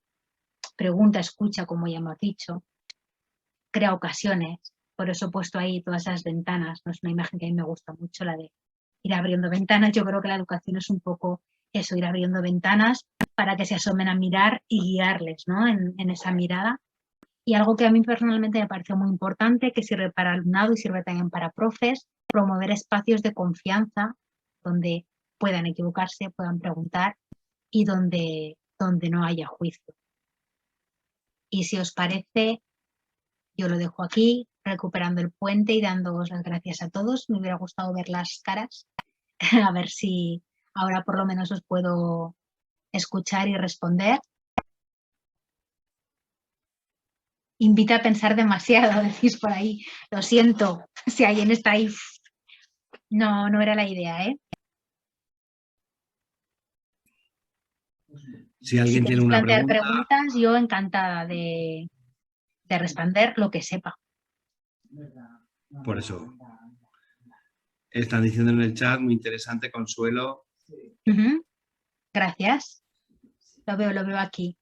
pregunta, escucha, como ya hemos dicho, crea ocasiones. Por eso he puesto ahí todas esas ventanas. No es una imagen que a mí me gusta mucho, la de ir abriendo ventanas. Yo creo que la educación es un poco eso, ir abriendo ventanas para que se asomen a mirar y guiarles, ¿no? en esa mirada. Y algo que a mí personalmente me pareció muy importante, que sirve para alumnado y sirve también para profes, promover espacios de confianza donde puedan equivocarse, puedan preguntar y donde no haya juicio. Y si os parece, yo lo dejo aquí, recuperando el puente y dándoos las gracias a todos. Me hubiera gustado ver las caras, a ver si ahora por lo menos os puedo escuchar y responder. Invita a pensar demasiado, decís por ahí. Lo siento, si alguien está ahí. No era la idea, ¿eh? Si alguien tiene una plantear pregunta, preguntas, yo encantada de responder lo que sepa. por eso. Están diciendo en el chat, muy interesante, Consuelo. Gracias. Lo veo aquí.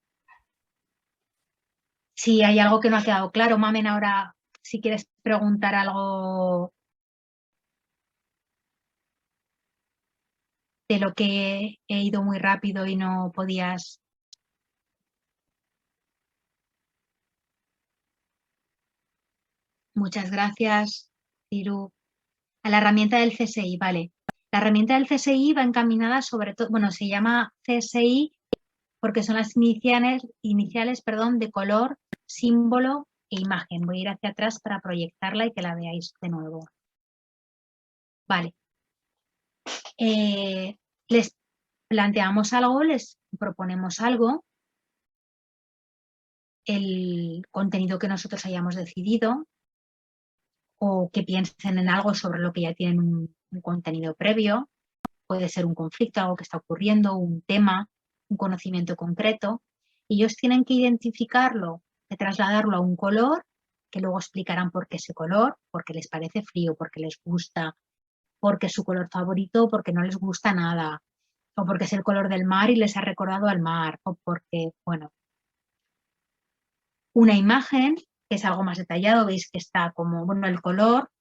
Si hay algo que no ha quedado claro, Mamen, ahora si quieres preguntar algo de lo que he ido muy rápido y no podías. Muchas gracias, Ciru. A la herramienta del CSI, vale. La herramienta del CSI va encaminada sobre todo, bueno, se llama CSI porque son las iniciales, de color, símbolo e imagen. Voy a ir hacia atrás para proyectarla y que la veáis de nuevo. Vale. Les planteamos algo, les proponemos algo, el contenido que nosotros hayamos decidido o que piensen en algo sobre lo que ya tienen un contenido previo. Puede ser un conflicto, algo que está ocurriendo, un tema, un conocimiento concreto. Y ellos tienen que identificarlo, de trasladarlo a un color, que luego explicarán por qué ese color, porque les parece frío, porque les gusta, porque es su color favorito, porque no les gusta nada, o porque es el color del mar y les ha recordado al mar, o porque, bueno. Una imagen, que es algo más detallado, veis que está como, bueno, el color,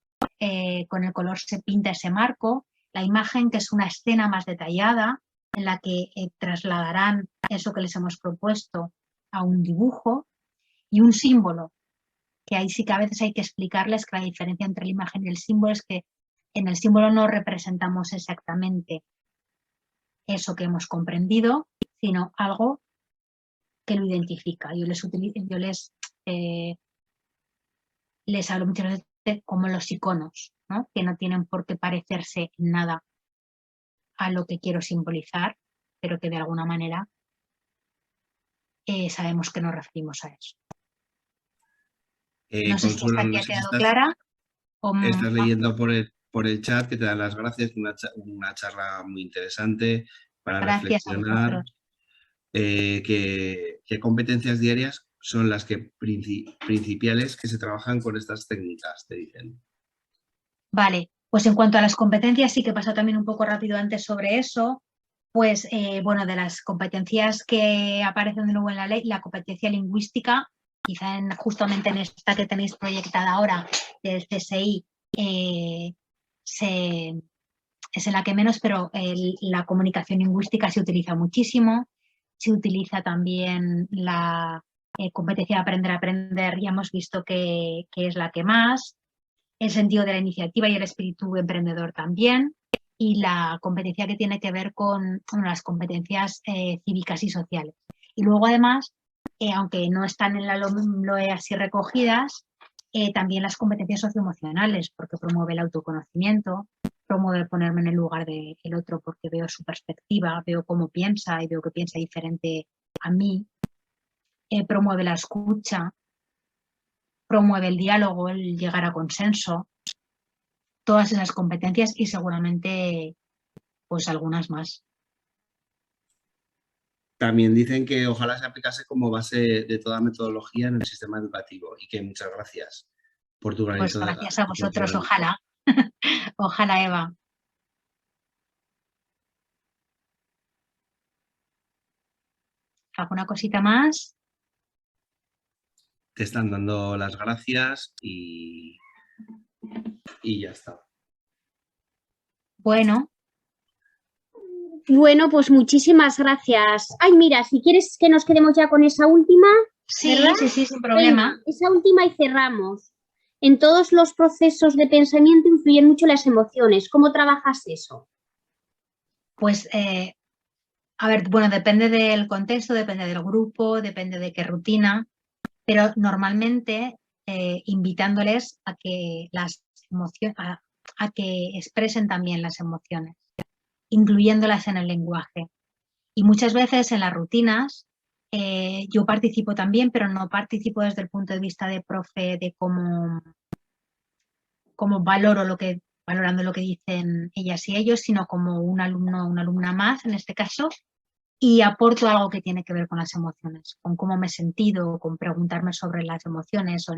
con el color se pinta ese marco, la imagen, que es una escena más detallada, en la que trasladarán eso que les hemos propuesto a un dibujo, y un símbolo, que ahí sí que a veces hay que explicarles que la diferencia entre la imagen y el símbolo es que en el símbolo no representamos exactamente eso que hemos comprendido, sino algo que lo identifica. Yo les hablo muchas veces como los iconos, ¿no? Que no tienen por qué parecerse en nada a lo que quiero simbolizar, pero que de alguna manera sabemos que nos referimos a eso. No sé si Consuelo, hasta aquí no ha sé si quedado clara. estás leyendo por el chat, que te dan las gracias, una charla muy interesante para Gracias a reflexionar. vosotros. ¿Qué competencias diarias son las que principales que se trabajan con estas técnicas, te dicen? Vale, pues en cuanto a las competencias, sí que he pasado también un poco rápido antes sobre eso. Pues, bueno, de las competencias que aparecen de nuevo en la ley, la competencia lingüística, quizá justamente en esta que tenéis proyectada ahora del CSI, es en la que menos, pero la comunicación lingüística se utiliza muchísimo. Se utiliza también la competencia de aprender a aprender, ya hemos visto que es la que más. El sentido de la iniciativa y el espíritu emprendedor también. Y la competencia que tiene que ver con las competencias cívicas y sociales. Y luego además, aunque no están en la LOE así recogidas, también las competencias socioemocionales, porque promueve el autoconocimiento, promueve ponerme en el lugar del otro porque veo su perspectiva, veo cómo piensa y veo que piensa diferente a mí, promueve la escucha, promueve el diálogo, el llegar a consenso, todas esas competencias y seguramente pues algunas más. También dicen que ojalá se aplicase como base de toda metodología en el sistema educativo y que muchas gracias por tu Pues granito de gracias a por tu vosotros, granito. ojalá. Ojalá, Eva. ¿Alguna cosita más? Te están dando las gracias y ya está. Bueno, Bueno, pues muchísimas gracias. Ay, mira, si quieres que nos quedemos ya con esa última, sí, ¿verdad? sí, sin problema. Venga, esa última y cerramos. En todos los procesos de pensamiento influyen mucho las emociones. ¿Cómo trabajas eso? Pues, a ver, bueno, depende del contexto, depende del grupo, depende de qué rutina, pero normalmente invitándoles a que las emociones, a que expresen también las emociones, incluyéndolas en el lenguaje. Y muchas veces en las rutinas yo participo también, pero no participo desde el punto de vista de profe, de cómo valorando lo que dicen ellas y ellos, sino como un alumno o una alumna más, en este caso, y aporto algo que tiene que ver con las emociones, con cómo me he sentido, con preguntarme sobre las emociones, o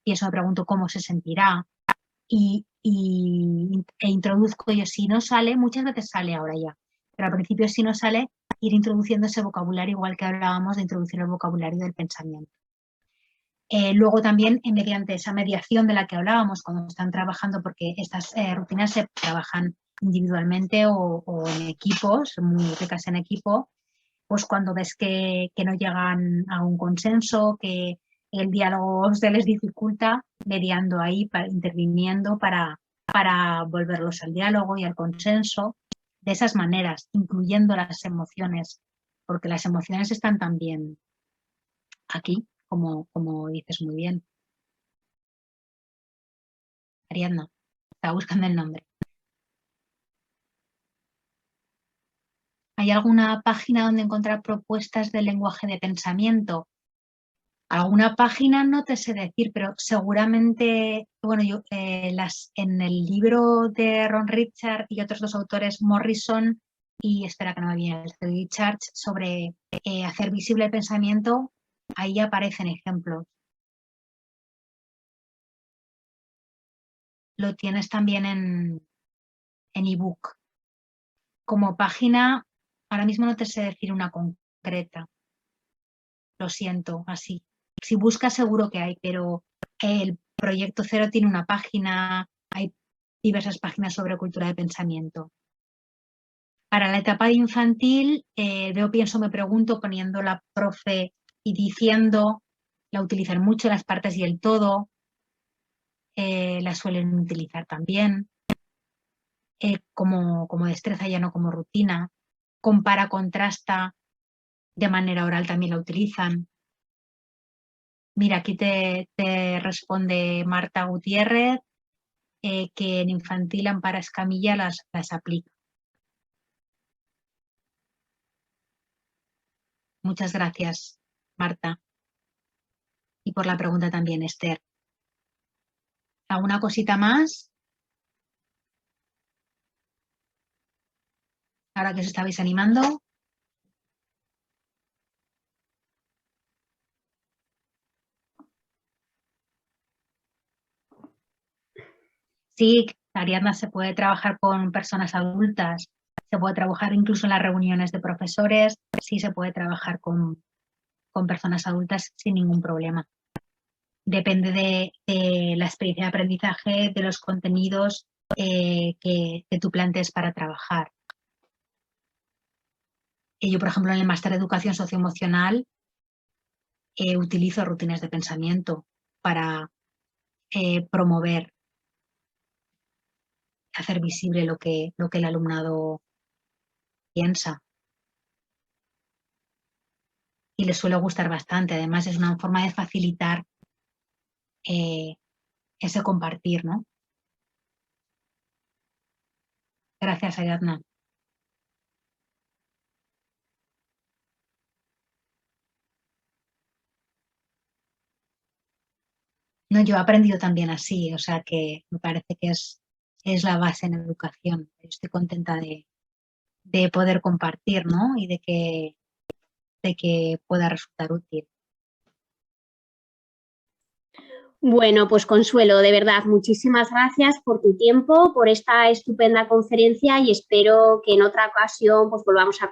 y eso me pregunto cómo se sentirá, e introduzco yo, si no sale, muchas veces sale ahora ya, pero al principio si no sale, ir introduciendo ese vocabulario, igual que hablábamos de introducir el vocabulario del pensamiento. Luego también mediante esa mediación de la que hablábamos cuando están trabajando, porque estas rutinas se trabajan individualmente o en equipos, muy ricas en equipo, pues cuando ves que no llegan a un consenso, que el diálogo se les dificulta, mediando ahí, interviniendo para volverlos al diálogo y al consenso, de esas maneras, incluyendo las emociones, porque las emociones están también aquí, como dices muy bien. Ariadna, estaba buscando el nombre. ¿Hay alguna página donde encontrar propuestas de lenguaje de pensamiento? Alguna página no te sé decir, pero seguramente, bueno, yo en el libro de Ron Richard y otros dos autores, Morrison y, espera que no me viene el de Church, sobre hacer visible el pensamiento, ahí aparecen ejemplos. Lo tienes también en ebook. Como página, ahora mismo no te sé decir una concreta. Lo siento, así. Si buscas seguro que hay, pero el Proyecto Cero tiene una página, hay diversas páginas sobre cultura de pensamiento. Para la etapa de infantil, veo, pienso, me pregunto, poniendo la profe y diciendo, la utilizan mucho las partes y el todo, la suelen utilizar también, como destreza, ya no como rutina. Compara, contrasta, de manera oral también la utilizan. Mira, aquí te responde Marta Gutiérrez, que en infantil Ampara Escamilla las aplica. Muchas gracias, Marta. Y por la pregunta también, Esther. ¿Alguna cosita más? Ahora que os estabais animando. Sí, Ariadna, se puede trabajar con personas adultas, se puede trabajar incluso en las reuniones de profesores, sí se puede trabajar con personas adultas sin ningún problema. Depende de la experiencia de aprendizaje, de los contenidos que tú plantees para trabajar. Yo, por ejemplo, en el máster de educación socioemocional utilizo rutinas de pensamiento para promover, hacer visible lo que el alumnado piensa. Y les suele gustar bastante. Además, es una forma de facilitar ese compartir, ¿no? Gracias, Ariadna. No, yo he aprendido también así, o sea que me parece que es la base en educación. Estoy contenta de poder compartir, ¿no? Y de que pueda resultar útil. Bueno, pues Consuelo, de verdad, muchísimas gracias por tu tiempo, por esta estupenda conferencia y espero que en otra ocasión pues volvamos a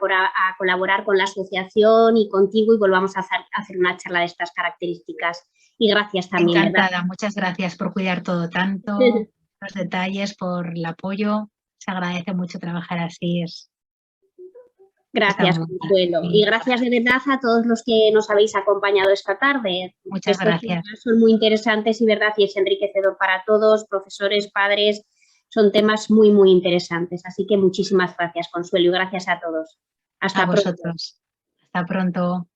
colaborar con la asociación y contigo y volvamos a hacer una charla de estas características. Y gracias también. Encantada, ¿verdad? Muchas gracias por cuidar todo tanto, los detalles, por el apoyo. Se agradece mucho trabajar así. Gracias, Consuelo. Y gracias de verdad a todos los que nos habéis acompañado esta tarde. Muchas gracias. Estos temas son muy interesantes y verdad y es enriquecedor para todos, profesores, padres. Son temas muy, muy interesantes. Así que muchísimas gracias, Consuelo, y gracias a todos. Hasta a pronto. vosotros. Hasta pronto.